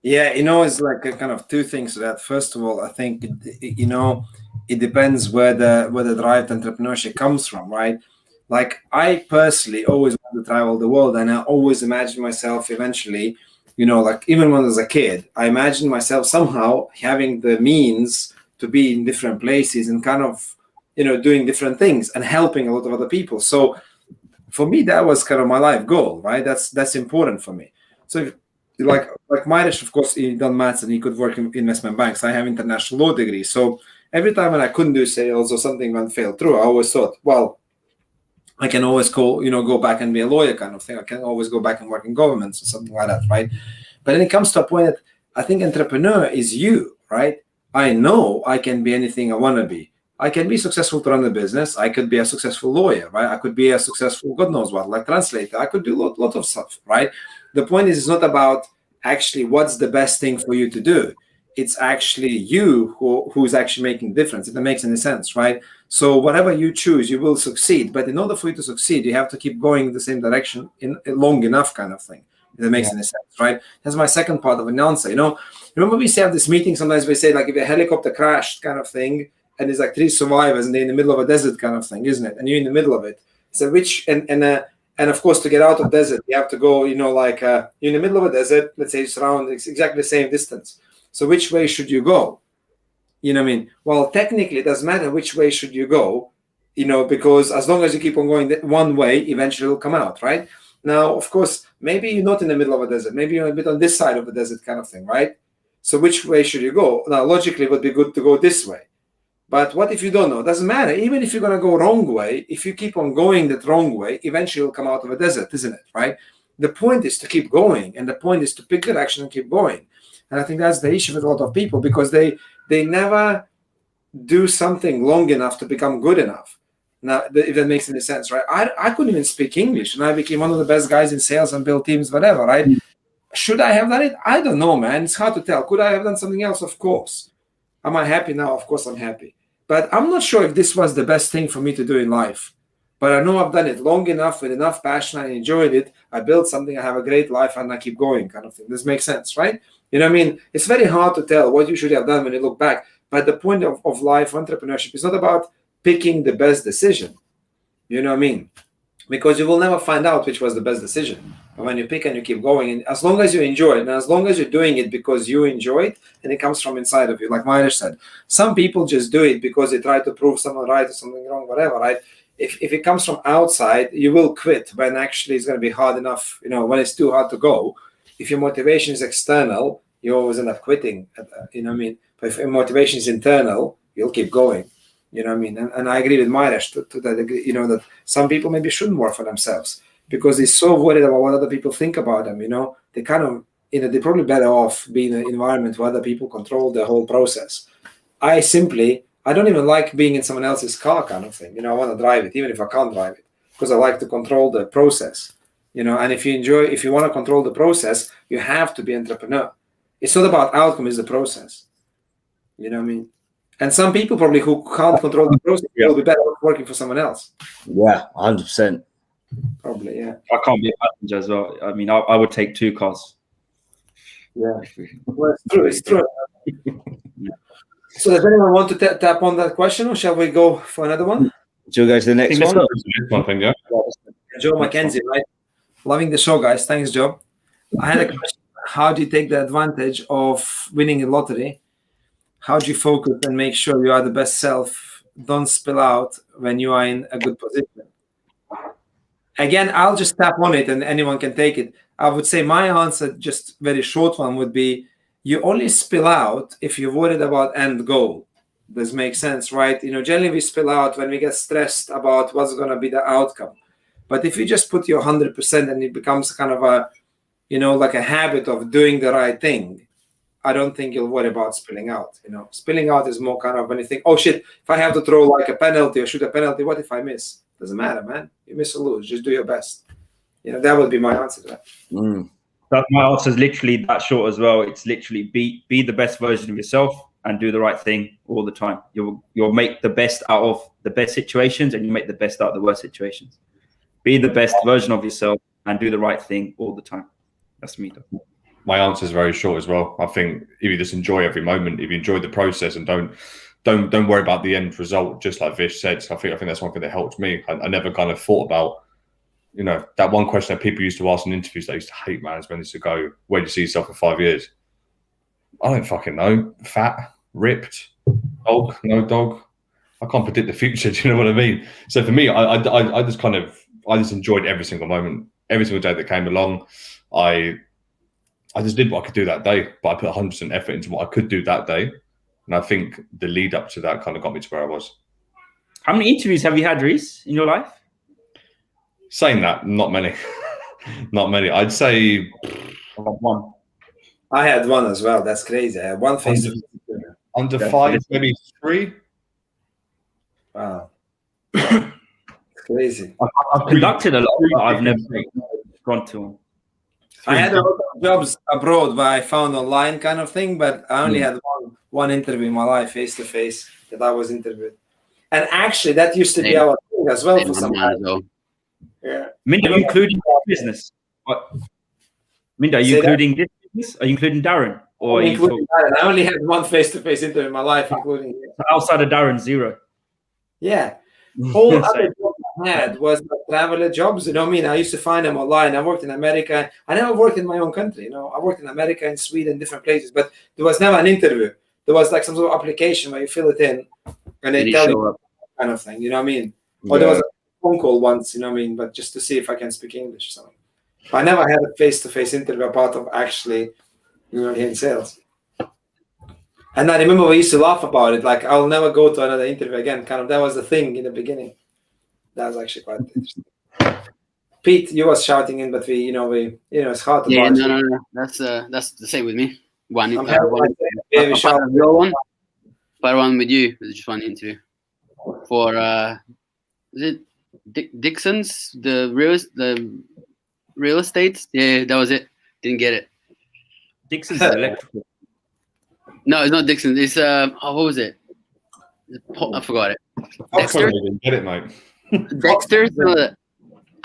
A: Yeah, you know, it's like a kind of two things to that. First of all, I think, you know, it depends where the drive to entrepreneurship comes from, right? Like, I personally always want to travel the world, and I always imagine myself eventually, you know, like even when I was a kid, I imagined myself somehow having the means to be in different places and kind of, you know, doing different things and helping a lot of other people. So for me, that was kind of my life goal, right? That's important for me. So like Marius, of course, he done maths and he could work in investment banks. I have international law degree. So every time when I couldn't do sales or something went failed through, I always thought, well, I can always go back and be a lawyer kind of thing. I can always go back and work in governments or something like that, right? But then it comes to a point that I think entrepreneur is you, right? I know I can be anything I want to be. I can be successful to run a business. I could be a successful lawyer, right? I could be a successful, God knows what, like translator. I could do a lot of stuff, right? The point is, it's not about actually what's the best thing for you to do. It's actually you who's actually making the difference, if that makes any sense, right? So whatever you choose, you will succeed. But in order for you to succeed, you have to keep going in the same direction in long enough kind of thing, if that makes any sense, right? That's my second part of an answer. You know, remember we have this meeting, sometimes we say, like, if a helicopter crashed kind of thing, and there's like 3 survivors and they're in the middle of a desert kind of thing, isn't it? And you're in the middle of it. So and of course, to get out of desert, you have to go, you know, like you're in the middle of a desert, let's say it's around exactly the same distance. So which way should you go? You know what I mean? Well, technically, it doesn't matter which way should you go, you know, because as long as you keep on going one way, eventually it'll come out, right? Now, of course, maybe you're not in the middle of a desert. Maybe you're a bit on this side of the desert kind of thing, right? So which way should you go? Now, logically, it would be good to go this way. But what if you don't know? It doesn't matter. Even if you're going to go wrong way, if you keep on going that wrong way, eventually you'll come out of a desert, isn't it? Right? The point is to keep going, and the point is to pick direction and keep going. And I think that's the issue with a lot of people, because they never do something long enough to become good enough. Now, if that makes any sense, right? I couldn't even speak English, and I became one of the best guys in sales and build teams, whatever, right? Should I have done it? I don't know, man. It's hard to tell. Could I have done something else? Of course. Am I happy now? Of course I'm happy. But I'm not sure if this was the best thing for me to do in life. But I know I've done it long enough with enough passion. I enjoyed it. I built something. I have a great life, and I keep going, kind of thing. This makes sense, right? You know what I mean? It's very hard to tell what you should have done when you look back. But the point of life, entrepreneurship, is not about picking the best decision. You know what I mean? because you will never find out which was the best decision. But when you pick and you keep going, and as long as you enjoy it, and as long as you're doing it because you enjoy it, and it comes from inside of you, like Myra said, some people just do it because they try to prove someone right or something wrong, whatever, right? If it comes from outside, you will quit when actually it's going to be hard enough, when it's too hard to go. If your motivation is external, you always end up quitting, But if your motivation is internal, you'll keep going. And I agree with Myresh to that degree, that some people maybe shouldn't work for themselves because they're so worried about what other people think about them. They kind of, they're probably better off being in an environment where other people control the whole process. I don't even like being in someone else's car kind of thing. I want to drive it, even if I can't drive it, because I like to control the process. And if you want to control the process, you have to be entrepreneur. It's not about outcome, it's the process. And some people probably who can't control the process will be better off working for someone else.
B: Yeah, 100%.
A: Probably, yeah.
F: I can't be a passenger as well. I mean, I would take 2 cars.
A: Yeah, well, it's true. So does anyone want to tap on that question, or shall we go for another one?
B: Shall we go to the next one?
A: Joe Mackenzie, right? Loving the show, guys. Thanks, Joe. I had a question. How do you take the advantage of winning a lottery? How do you focus and make sure you are the best self? Don't spill out when you are in a good position. Again, I'll just tap on it and anyone can take it. I would say my answer, just very short one, would be you only spill out if you're worried about end goal. Does make sense, right? Generally we spill out when we get stressed about what's going to be the outcome. But if you just put your 100% and it becomes kind of a, like a habit of doing the right thing, I don't think you'll worry about spilling out. Spilling out is more kind of when you think, oh shit, if I have to throw like a penalty or shoot a penalty, what if I miss? Doesn't matter, man. You miss or lose, just do your best. That would be my answer to that.
F: My answer is literally that short as well. It's literally be the best version of yourself and do the right thing all the time. You'll make the best out of the best situations and you make the best out of the worst situations. Be the best version of yourself and do the right thing all the time. That's me.
C: My answer is very short as well. I think if you just enjoy every moment, if you enjoy the process and don't worry about the end result, just like Vish said. So I think that's one thing that helped me. I never kind of thought about, that one question that people used to ask in interviews that I used to hate, man, is when they used to go, where do you see yourself in 5 years? I don't fucking know. Fat, ripped, dog, no dog. I can't predict the future. Do you know what I mean? So for me, I just enjoyed every single moment, every single day that came along. I just did what I could do that day, but I put 100% effort into what I could do that day. And I think the lead up to that kind of got me to where I was.
F: How many interviews have you had, Reese, in your life?
C: Saying that, not many. Not many. I'd say
F: one.
A: I had one as well. That's crazy. I had one face.
C: Under 5, maybe 3.
A: Wow. Crazy.
F: I've conducted a lot, but I've never gone to one.
A: I had a lot of jobs abroad where I found online kind of thing, but I only had one interview in my life, face to face, that I was interviewed. And actually, that used to be our thing as well for some time. Yeah.
F: Minda, are you including this business? Minda, are you including this business? Are you including Darren? Or
A: including Darren. I only had one face-to-face interview in my life, including
F: outside of Darren, 0.
A: Yeah. All other jobs I had was traveler jobs. I used to find them online. I worked in America. I never worked in my own country. I worked in America and Sweden, different places, but there was never an interview. There was like some sort of application where you fill it in and they tell you kind of thing. Or there was a phone call once, but just to see if I can speak English or something. But I never had a face-to-face interview apart of actually, in sales. And I remember we used to laugh about it, like I'll never go to another interview again. Kind of that was the thing in the beginning. That was actually quite interesting. Pete, you was shouting in, but it's hard to.
E: Yeah, no. That's the same with me. One with you. It was just one interview for is it Dixon's the real estate? Yeah, that was it. Didn't get it.
F: Dixon's electrical.
E: No, it's not Dixon. It's what was it? I forgot it.
C: Dexter. Didn't get it, mate.
E: Dexter's.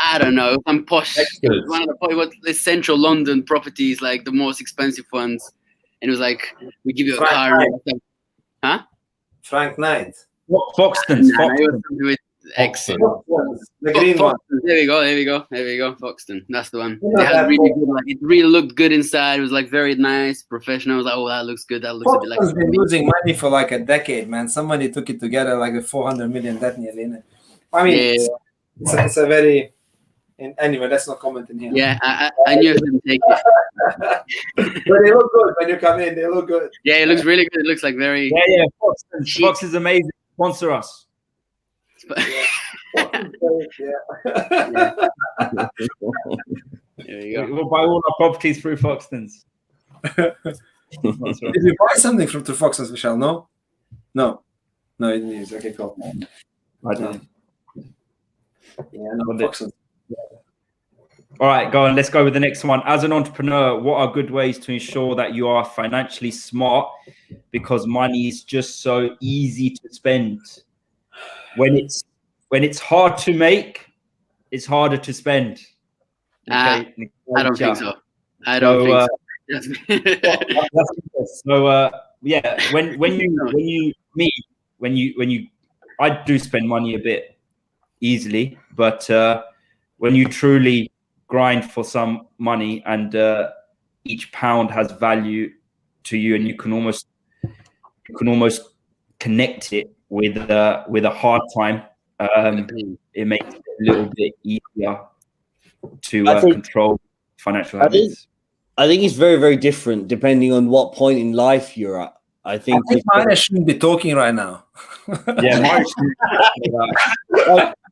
E: I don't know. Some posh. Dexter's. One of the central London properties, like the most expensive ones, and it was like we give you a car. Huh?
A: Frank Knight.
F: Foxton's.
E: Excellent.
A: The green one.
E: There we go. Foxton. That's the one.
A: Yeah,
E: It had really good, like, it really looked good inside. It was like very nice, professional. I was like, oh, that looks good. That looks a bit like.
A: Foxton's been losing money for like a decade, man. Somebody took it together like a 400 million debt nearly. I mean,
E: Yeah.
A: it's a very. Anyway, let's not comment in here.
E: Yeah, I knew I didn't take it.
A: But they look good when you come in. They look good.
E: Yeah, it looks really good. It looks like very.
F: Yeah. Fox is amazing. Sponsor us.
A: Yeah.
E: There you go.
F: We'll buy all our properties through Foxtons.
A: Did you buy something from Foxtons, Michelle? No, you didn't use. Okay, cool.
F: I didn't.
A: Yeah, no, Foxtons.
F: All right, go on. Let's go with the next one. As an entrepreneur, what are good ways to ensure that you are financially smart? Because money is just so easy to spend. When it's hard to make, it's harder to spend. Okay?
E: I don't think so. I don't think so.
F: So yeah, I do spend money a bit easily, but when you truly grind for some money and each pound has value to you, and you can almost connect it with a hard time, it makes it a little bit easier to control financial habits.
B: I think it's very, very different depending on what point in life you're at. I think
A: Mine shouldn't be talking right now.
F: Yeah, mine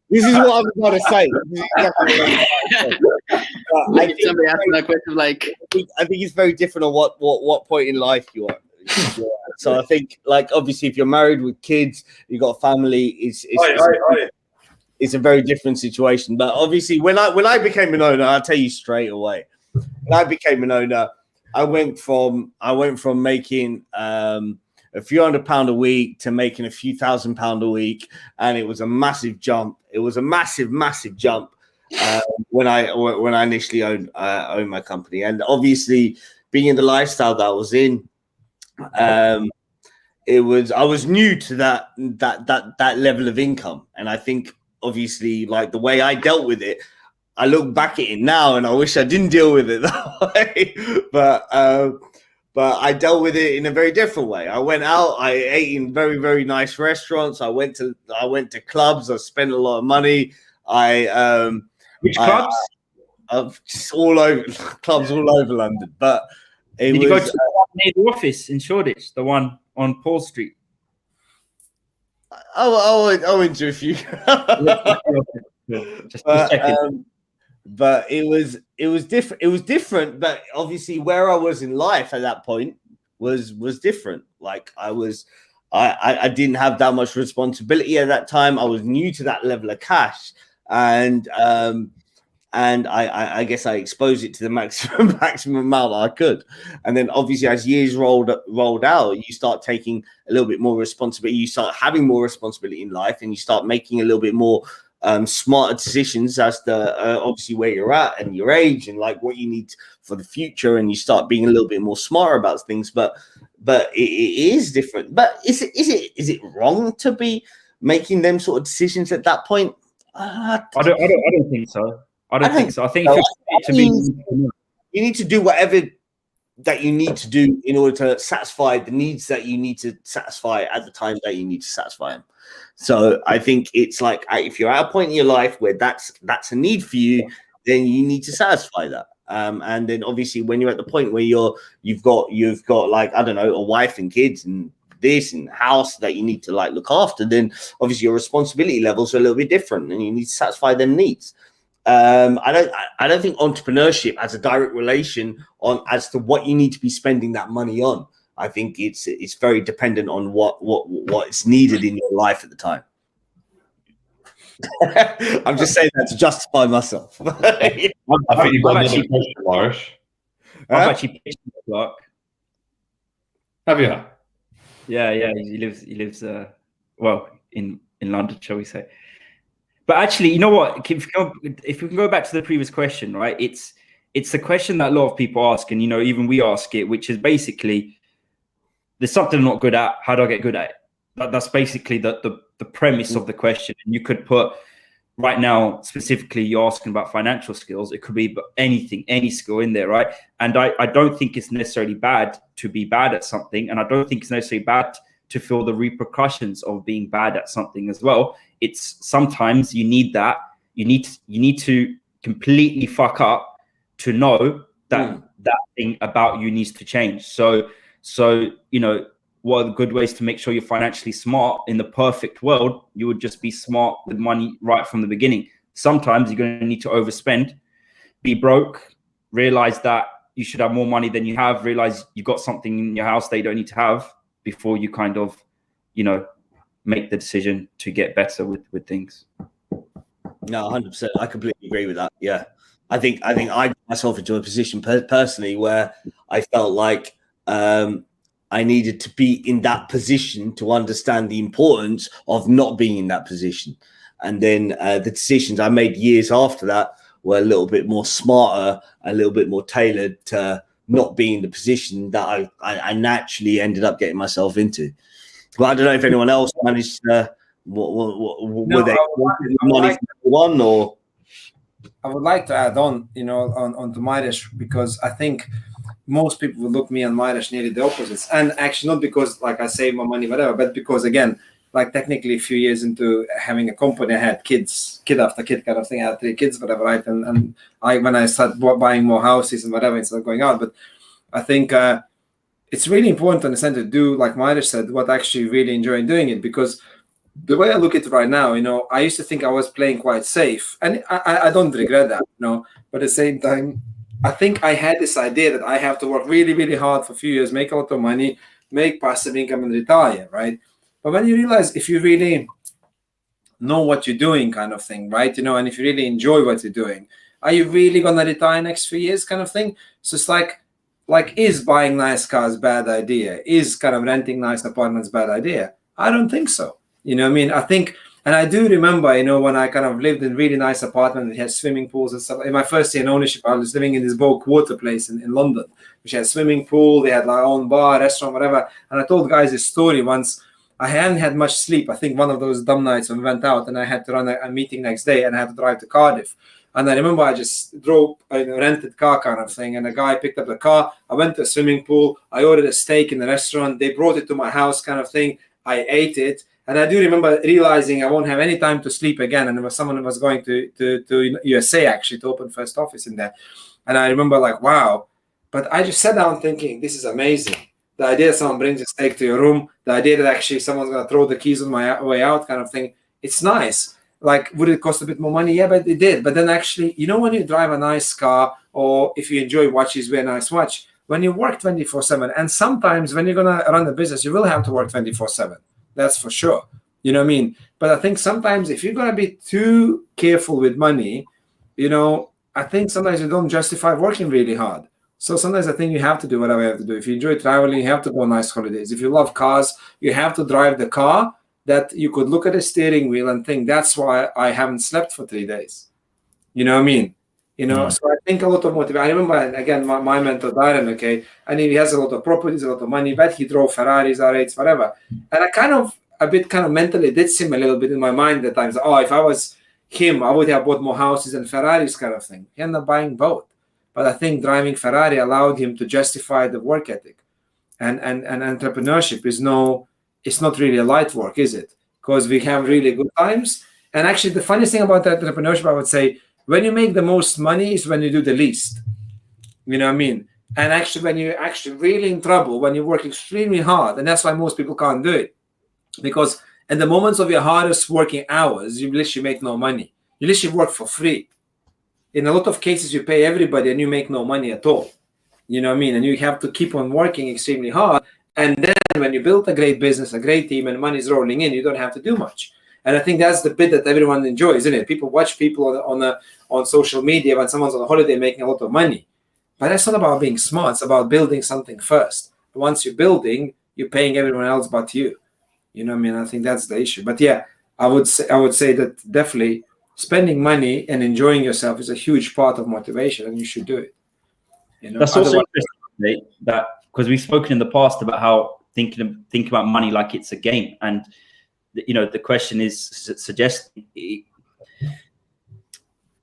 B: this is what I'm going to say. This is exactly what I'm
E: somebody asked that question, like,
B: I think it's very different on what point in life you are. So I think, like, obviously, if you're married with kids, you've got a family, it's a very different situation. But obviously, when I became an owner, I'll tell you straight away. When I became an owner, I went from making a few £100 a week to making a few £1,000 a week, and it was a massive jump. It was a massive jump when I initially owned my company, and obviously being in the lifestyle that I was in, I was new to that level of income, and I think obviously, like, the way I dealt with it, I look back at it now and I wish I didn't deal with it that way, but I dealt with it in a very different way. I went out, I ate in very, very nice restaurants. I went to clubs. I spent a lot of money.
F: Which clubs?
B: Just all over clubs all over London. But
F: did you go to the one near the office in Shoreditch, the one on Paul Street?
B: I went to a few.
F: Just checking.
B: But it was different. It was different, but obviously where I was in life at that point was different. Like I didn't have that much responsibility at that time. I was new to that level of cash, and I guess I exposed it to the maximum amount I could. And then obviously as years rolled out, you start taking a little bit more responsibility. You start having more responsibility in life, and you start making a little bit more smarter decisions as to obviously where you're at and your age and like what you need for the future, and you start being a little bit more smarter about things. But it is different. But is it wrong to be making them sort of decisions at that point?
F: I don't think so. I don't think so. I think
B: you need to do whatever that you need to do in order to satisfy the needs that you need to satisfy at the time that you need to satisfy them. So I think it's like, if you're at a point in your life where that's a need for you, then you need to satisfy that. And then obviously when you're at the point where you've got like, I don't know, a wife and kids and this and house that you need to like look after, then obviously your responsibility levels are a little bit different, and you need to satisfy them needs. I don't think entrepreneurship has a direct relation on as to what you need to be spending that money on. I think it's very dependent on what's needed in your life at the time. I'm just saying that to justify myself.
C: I think you've got another question, Lars.
F: I've actually pitched the block.
C: Have you?
F: Yeah. He lives in London, shall we say? But actually, you know what? If we can go back to the previous question, right? It's a question that a lot of people ask, and even we ask it, which is basically, there's something I'm not good at. How do I get good at it? That's basically the the premise of the question. And you could put right now, specifically, you're asking about financial skills. It could be anything, any skill in there, right? And I don't think it's necessarily bad to be bad at something. And I don't think it's necessarily bad to feel the repercussions of being bad at something as well. It's sometimes you need that. You need to completely fuck up to know that that thing about you needs to change. So, you know, what are the good ways to make sure you're financially smart? In the perfect world, you would just be smart with money right from the beginning. Sometimes you're going to need to overspend, be broke, realize that you should have more money than you have, realize you got something in your house that you don't need to have before you kind of, you know, make the decision to get better with things.
B: No, 100%. I completely agree with that. Yeah. I think I got myself into a position personally where I felt like I needed to be in that position to understand the importance of not being in that position. And then the decisions I made years after that were a little bit more smarter, a little bit more tailored to not being in the position that I naturally ended up getting myself into. But I don't know if anyone else managed to, were they money for one, or?
A: I would like to add on, you know, on to Mairesh, because I think most people will look me and Mairesh nearly the opposites. And actually not because like I save my money, whatever, but because again, like technically a few years into having a company, I had kid after kid kind of thing. I had 3 kids, whatever, right? And when I started buying more houses and whatever, instead of going out. But I think it's really important to understand to do, like Mairesh said, what I actually really enjoy doing it, because the way I look at it right now, you know, I used to think I was playing quite safe, and I don't regret that, you know, but at the same time, I think I had this idea that I have to work really, really hard for a few years, make a lot of money, make passive income and retire, right? But when you realize if you really know what you're doing kind of thing, right, you know, and if you really enjoy what you're doing, are you really going to retire next few years kind of thing? So it's like, is buying nice cars bad idea? Is kind of renting nice apartments bad idea? I don't think so. You know what I mean? I think, and I do remember, you know, when I kind of lived in a really nice apartment that had swimming pools and stuff. In my first year in ownership, I was living in this Bow Quarter place in London, which had a swimming pool. They had their own bar, restaurant, whatever. And I told guys this story once. I hadn't had much sleep. I think one of those dumb nights when we went out and I had to run a meeting next day and I had to drive to Cardiff. And I remember I just drove a rented car kind of thing. And the guy picked up the car. I went to a swimming pool. I ordered a steak in the restaurant. They brought it to my house kind of thing. I ate it. And I do remember realizing I won't have any time to sleep again. And there was someone who was going to USA actually to open first office in there. And I remember like, wow. But I just sat down thinking, this is amazing. The idea that someone brings a steak to your room, the idea that actually someone's going to throw the keys on my way out kind of thing. It's nice. Like, would it cost a bit more money? Yeah, but it did. But then actually, you know, when you drive a nice car or if you enjoy watches, wear a nice watch, when you work 24/7, and sometimes when you're going to run a business, you will have to work 24/7. That's for sure. You know what I mean? But I think sometimes if you're going to be too careful with money, you know, I think sometimes you don't justify working really hard. So sometimes I think you have to do whatever you have to do. If you enjoy traveling, you have to go on nice holidays. If you love cars, you have to drive the car that you could look at the steering wheel and think, that's why I haven't slept for 3 days. You know what I mean? You know, so I think a lot of motivation. I remember, again, my mentor, Darren, okay, and he has a lot of properties, a lot of money, but he drove Ferraris, R8s, whatever. And I kind of mentally did him a little bit in my mind at times. Oh, if I was him, I would have bought more houses and Ferraris kind of thing. He ended up buying both. But I think driving Ferrari allowed him to justify the work ethic. And entrepreneurship it's not really a light work, is it? Because we have really good times. And actually, the funniest thing about entrepreneurship, I would say, when you make the most money is when you do the least. You know what I mean? And actually, when you're actually really in trouble, when you work extremely hard, and that's why most people can't do it. Because in the moments of your hardest working hours, you literally make no money. You literally work for free. In a lot of cases, you pay everybody and you make no money at all. You know what I mean? And you have to keep on working extremely hard. And then when you build a great business, a great team, and money is rolling in, you don't have to do much. And I think that's the bit that everyone enjoys, isn't it? People watch people on social media when someone's on a holiday making a lot of money. But that's not about being smart. It's about building something first. Once you're building, you're paying everyone else but you. You know what I mean? I think that's the issue. But yeah, I would say that definitely spending money and enjoying yourself is a huge part of motivation, and you should do it. You know,
F: that's also interesting, that because we've spoken in the past about how think about money like it's a game, and the question is suggesting.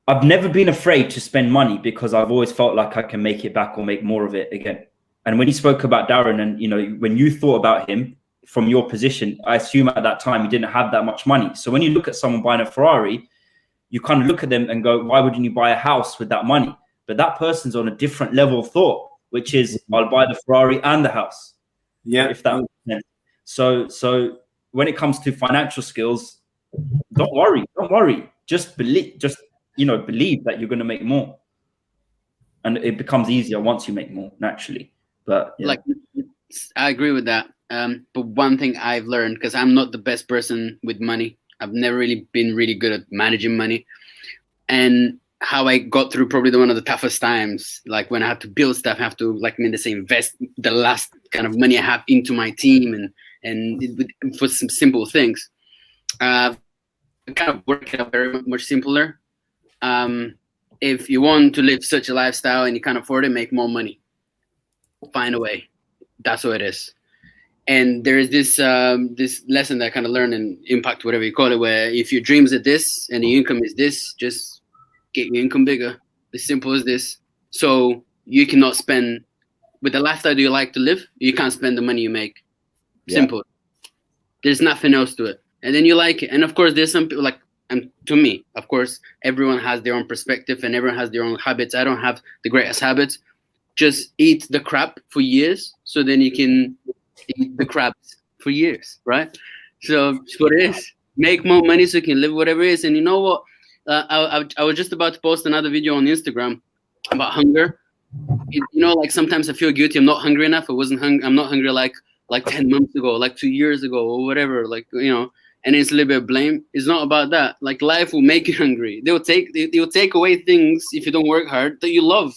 F: I've never been afraid to spend money because I've always felt like I can make it back or make more of it again. And when he spoke about Darren, and when you thought about him from your position, I assume at that time you didn't have that much money. So when you look at someone buying a Ferrari, you kind of look at them and go, why wouldn't you buy a house with that money? But that person's on a different level of thought, which is I'll buy the Ferrari and the house.
A: Yeah.
F: If that makes sense. So when it comes to financial skills, don't worry. Just believe that you're going to make more. And it becomes easier once you make more naturally. But yeah.
E: I agree with that. But one thing I've learned, because I'm not the best person with money, I've never really been really good at managing money. And how I got through probably one of the toughest times, like when I had to build stuff, I have to invest the last kind of money I have into my team and for some simple things. Kind of work it out very much simpler. If you want to live such a lifestyle and you can't afford it, make more money. Find a way. That's what it is. And there is this lesson that I kind of learned in Impact, whatever you call it, where if your dreams are this and your income is this, just get your income bigger. As simple as this. So you cannot spend with the lifestyle you like to live. You can't spend the money you make. Simple. There's nothing else to it. And then you like it. And of course, there's some people and to me, of course, everyone has their own perspective and everyone has their own habits. I don't have the greatest habits. Just eat the crap for years, so then you can eat the crabs for years, right? So it's what it is. Make more money so you can live whatever it is. And you know what? I was just about to post another video on Instagram about hunger. Sometimes I feel guilty. I'm not hungry enough. I'm not hungry like 10 months ago, like 2 years ago, or whatever. And it's a little bit of blame. It's not about that. Like, life will make you hungry. They'll take away things if you don't work hard that you love.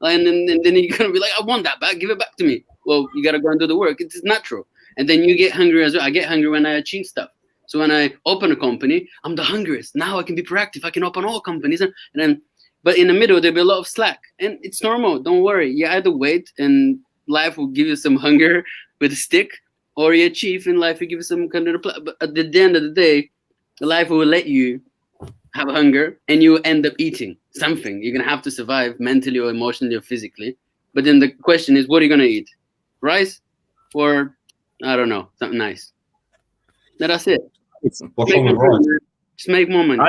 E: and then you're gonna be like, I want that back. Give it back to me. Well, you gotta go and do the work. It's natural. And then you get hungry as well. I get hungry when I achieve stuff. So when I open a company, I'm the hungriest. Now I can be proactive. I can open all companies. But in the middle, there'll be a lot of slack. And it's normal. Don't worry. You either wait and life will give you some hunger with a stick, or you achieve in life, you give you some kind of reply. But at the end of the day, life will let you have hunger and you end up eating something. You're going to have to survive mentally or emotionally or physically. But then the question is, what are you going to eat? Rice or, I don't know, something nice? That's it.
C: What's wrong with rice?
E: Just make more money.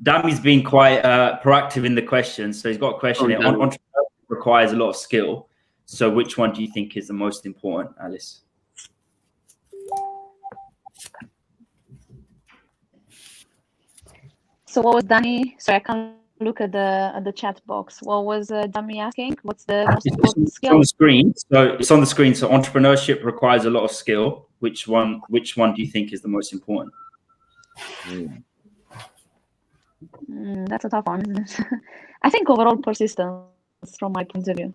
F: Dami's been quite proactive in the question. So he's got a question here. Entrepreneurship requires a lot of skill. So which one do you think is the most important, Alice?
D: So what was Danny? Sorry, I can't look at the chat box. What was Danny asking? What's the most important skill?
F: On the screen. So it's on the screen. So entrepreneurship requires a lot of skill. Which one do you think is the most important?
D: That's a tough one, isn't it? I think overall persistence, from my point of view.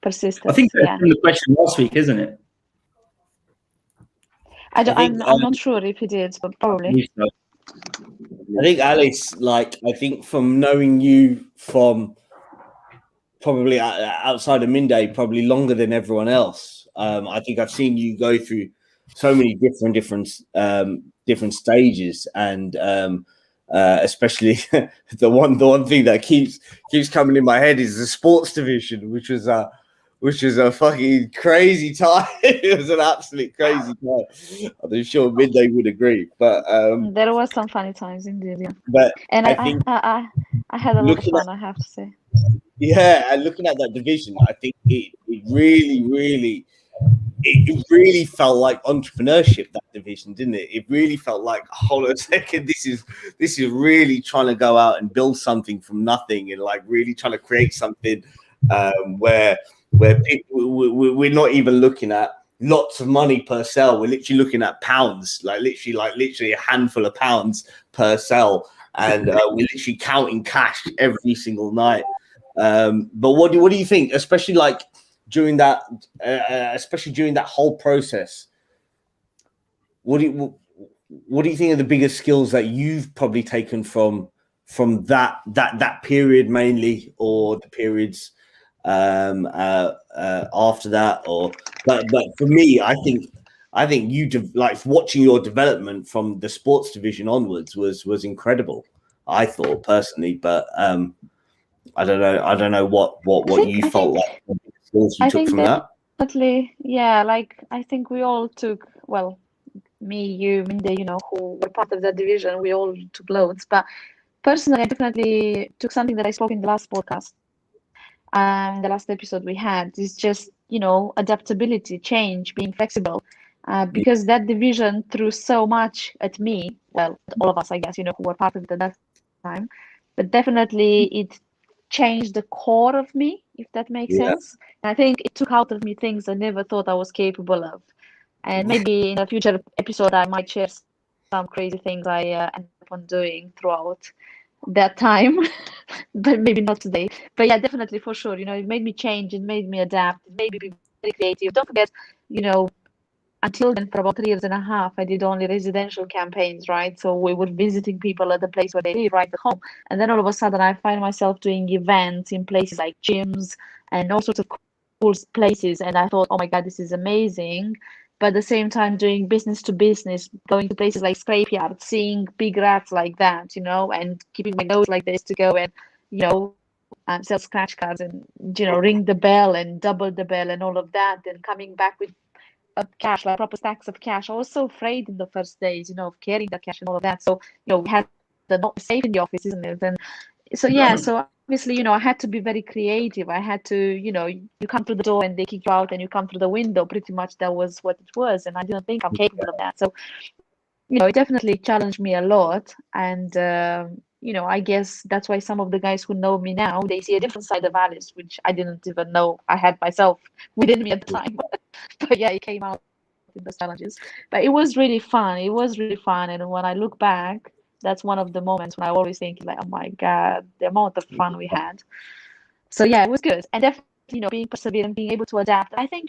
D: Persistence.
F: I think that's from the question last week, isn't it?
D: I'm not sure if he did, but probably.
G: I think Alice, I think from knowing you from probably outside of Minday, probably longer than everyone else. I think I've seen you go through so many different stages, and especially the one thing that keeps coming in my head is the sports division, which was a fucking crazy time. It was an absolute crazy time. I'm sure Minday would agree, but
D: there were some funny times indeed. Yeah.
G: But
D: I think I had a lot of fun, I have to say.
G: Yeah, and looking at that division, I think it really felt like entrepreneurship, that division, didn't it? It really felt like, hold on a second, this is really trying to go out and build something from nothing, and really trying to create something where people, we're not even looking at lots of money per sale. We're literally looking at pounds, literally a handful of pounds per sell, and we're literally counting cash every single night. But what do you think, especially during that whole process? What do you think are the biggest skills that you've probably taken from that period mainly, or the periods after that? But for me, I think I think like watching your development from the sports division onwards was incredible. I thought personally, but I don't know what you felt like the skills you took from that.
D: Definitely, yeah. Like I think we all took, well, me, you, Mindy, who were part of that division, we all took loads. But personally, I definitely took something that I spoke in the last podcast, the last episode we had, is just adaptability, change, being flexible. Because that division threw so much at me, well, all of us, I guess, who were part of it at that time, but definitely it changed the core of me, if that makes sense. And I think it took out of me things I never thought I was capable of. And maybe in a future episode, I might share some crazy things I ended up on doing throughout that time, but maybe not today. But yeah, definitely for sure, it made me change, it made me adapt, it made me be very creative. Don't forget, until then, for about 3.5 years, I did only residential campaigns, right? So we were visiting people at the place where they live, right at home. And then all of a sudden, I find myself doing events in places like gyms and all sorts of cool places. And I thought, oh my God, this is amazing. But at the same time, doing business to business, going to places like scrapyards, seeing big rats like that, and keeping my nose like this to go and, sell scratch cards and, ring the bell and double the bell and all of that. And coming back with cash, like proper stacks of cash. I was so afraid in the first days, of carrying that cash and all of that. So, we had the not safe in the office, isn't it? And so, yeah, so obviously, I had to be very creative. I had to, you come through the door and they kick you out and you come through the window. Pretty much that was what it was. And I didn't think I'm capable of that. So, it definitely challenged me a lot. And, I guess that's why some of the guys who know me now, they see a different side of Alice, which I didn't even know I had myself within me at the time. But yeah, it came out in the challenges. But it was really fun. It was really fun. And when I look back, that's one of the moments when I always think like, oh my God, the amount of fun we had. So yeah, it was good. And definitely, being perseverant, being able to adapt. I think,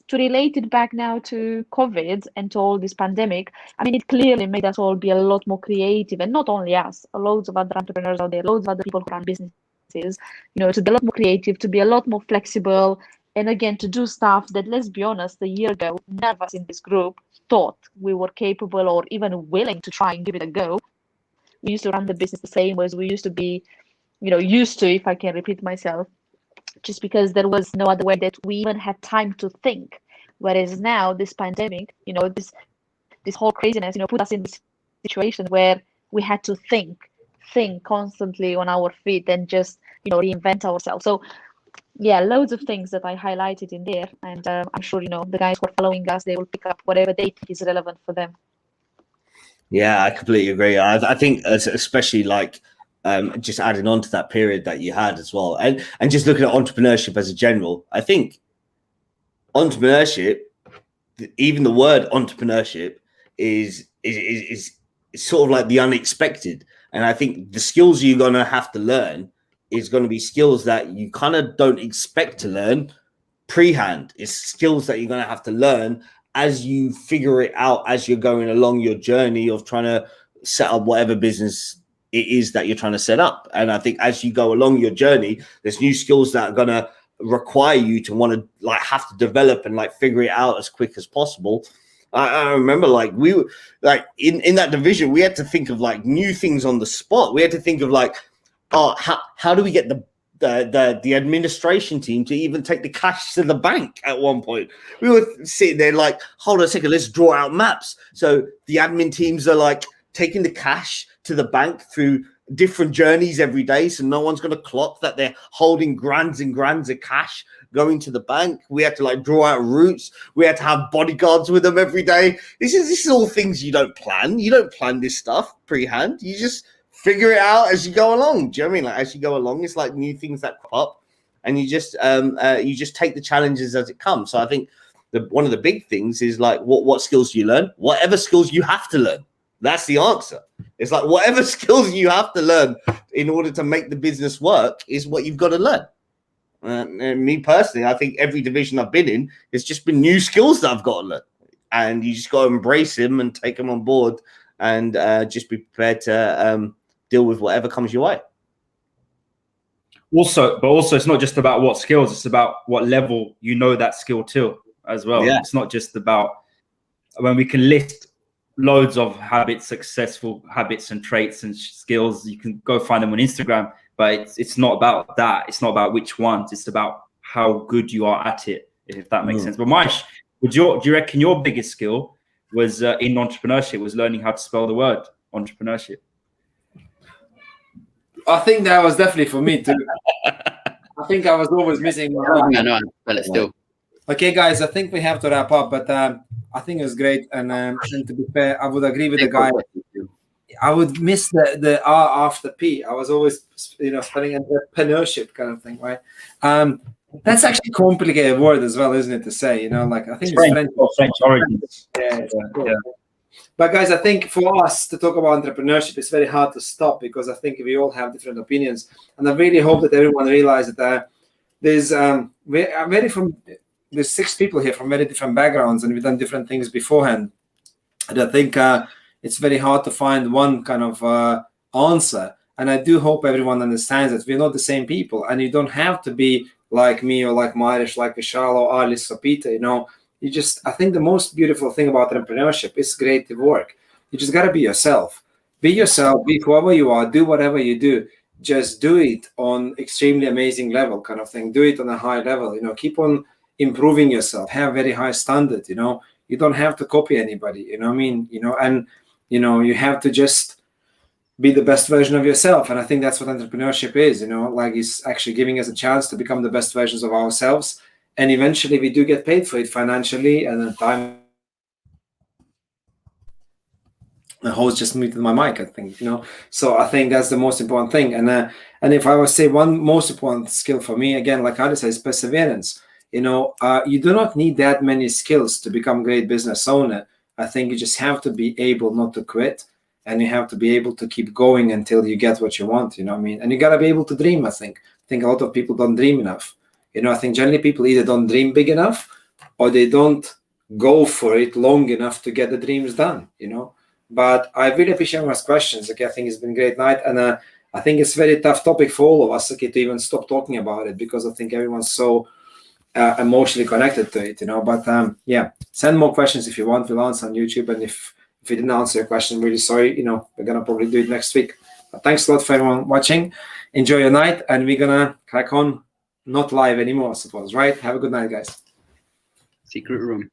D: to relate it back now to COVID and to all this pandemic, I mean, it clearly made us all be a lot more creative, and not only us, loads of other entrepreneurs out there, loads of other people who run businesses, to be a lot more creative, to be a lot more flexible, and again, to do stuff that, let's be honest, a year ago, none of us in this group thought we were capable or even willing to try and give it a go. We used to run the business the same way as we used to be, if I can repeat myself, just because there was no other way that we even had time to think. Whereas now, this pandemic, this whole craziness, put us in this situation where we had to think constantly on our feet and just, reinvent ourselves. So yeah, loads of things that I highlighted in there. And I'm sure, the guys who are following us, they will pick up whatever they think is relevant for them.
G: Yeah, I completely agree. I think especially like just adding on to that period that you had as well, and just looking at entrepreneurship as a general, I think entrepreneurship, even the word entrepreneurship, is sort of like the unexpected. And I think the skills you're gonna have to learn is going to be skills that you kind of don't expect to learn pre-hand. It's skills that you're going to have to learn as you figure it out as you're going along your journey of trying to set up whatever business it is that you're trying to set up. And I think as you go along your journey, there's new skills that are going to require you to want to like have to develop and like figure it out as quick as possible. I remember like we were like in that division, we had to think of like new things on the spot. We had to think of like, oh, how do we get the administration team to even take the cash to the bank at one point? We were sitting there like, hold on a second, let's draw out maps. So the admin teams are like taking the cash to the bank through different journeys every day. So no one's going to clock that they're holding grands and grands of cash going to the bank. We had to like draw out routes. We had to have bodyguards with them every day. This is all things you don't plan. You don't plan this stuff pre-hand. You just figure it out as you go along. Do you know what I mean? Like as you go along, it's like new things that crop up, and you just take the challenges as it comes. So I think one of the big things is like what skills do you learn? Whatever skills you have to learn. That's the answer. It's like whatever skills you have to learn in order to make the business work is what you've got to learn. And me personally, I think every division I've been in, it's just been new skills that I've got to learn, and you just got to embrace them and take them on board, and just be prepared to deal with whatever comes your way.
F: Also, it's not just about what skills, it's about what level you know that skill to as well. Yeah. It's not just about when we can list loads of habits, successful habits and traits and skills, you can go find them on Instagram. But it's not about that. It's not about which ones. It's about how good you are at it, if that makes sense. But Maish, do you reckon your biggest skill was in entrepreneurship was learning how to spell the word entrepreneurship?
A: I think that was definitely for me too. I think I was always missing.
E: No, but it's still.
A: Okay, guys, I think we have to wrap up, but I think it was great. And to be fair, I would agree with the guy. I would miss the R after P. I was always, spelling entrepreneurship kind of thing, right? That's actually a complicated word as well, isn't it, to say? Like I think it's
F: French origins.
A: Yeah. But guys, I think for us to talk about entrepreneurship, it's very hard to stop because I think we all have different opinions, and I really hope that everyone realizes that there's there's 6 people here from very different backgrounds, and we've done different things beforehand. And I think it's very hard to find one kind of answer. And I do hope everyone understands that we're not the same people, and you don't have to be like me or like Marish, like Vishal or Alice or Peter. I think the most beautiful thing about entrepreneurship is creative work. You just got to be yourself. Be yourself, be whoever you are, do whatever you do. Just do it on extremely amazing level kind of thing. Do it on a high level, keep on improving yourself, have very high standard, you don't have to copy anybody, and you have to just be the best version of yourself. And I think that's what entrepreneurship is, like it's actually giving us a chance to become the best versions of ourselves. And eventually we do get paid for it financially, and then time. The host just muted my mic, I think, So I think that's the most important thing. And if I would say one most important skill for me, again, like I said, is perseverance. You do not need that many skills to become a great business owner. I think you just have to be able not to quit, and you have to be able to keep going until you get what you want. And you got to be able to dream. I think a lot of people don't dream enough. I think generally people either don't dream big enough, or they don't go for it long enough to get the dreams done. But I really appreciate everyone's questions. Okay, I think it's been a great night, and I think it's a very tough topic for all of us. Okay, to even stop talking about it, because I think everyone's so emotionally connected to it. But send more questions if you want. We'll answer on YouTube, and if we didn't answer your question, I'm really sorry. We're gonna probably do it next week. But thanks a lot for everyone watching. Enjoy your night, and we're gonna crack on. Not live anymore, I suppose, right? Have a good night, guys.
E: Secret room.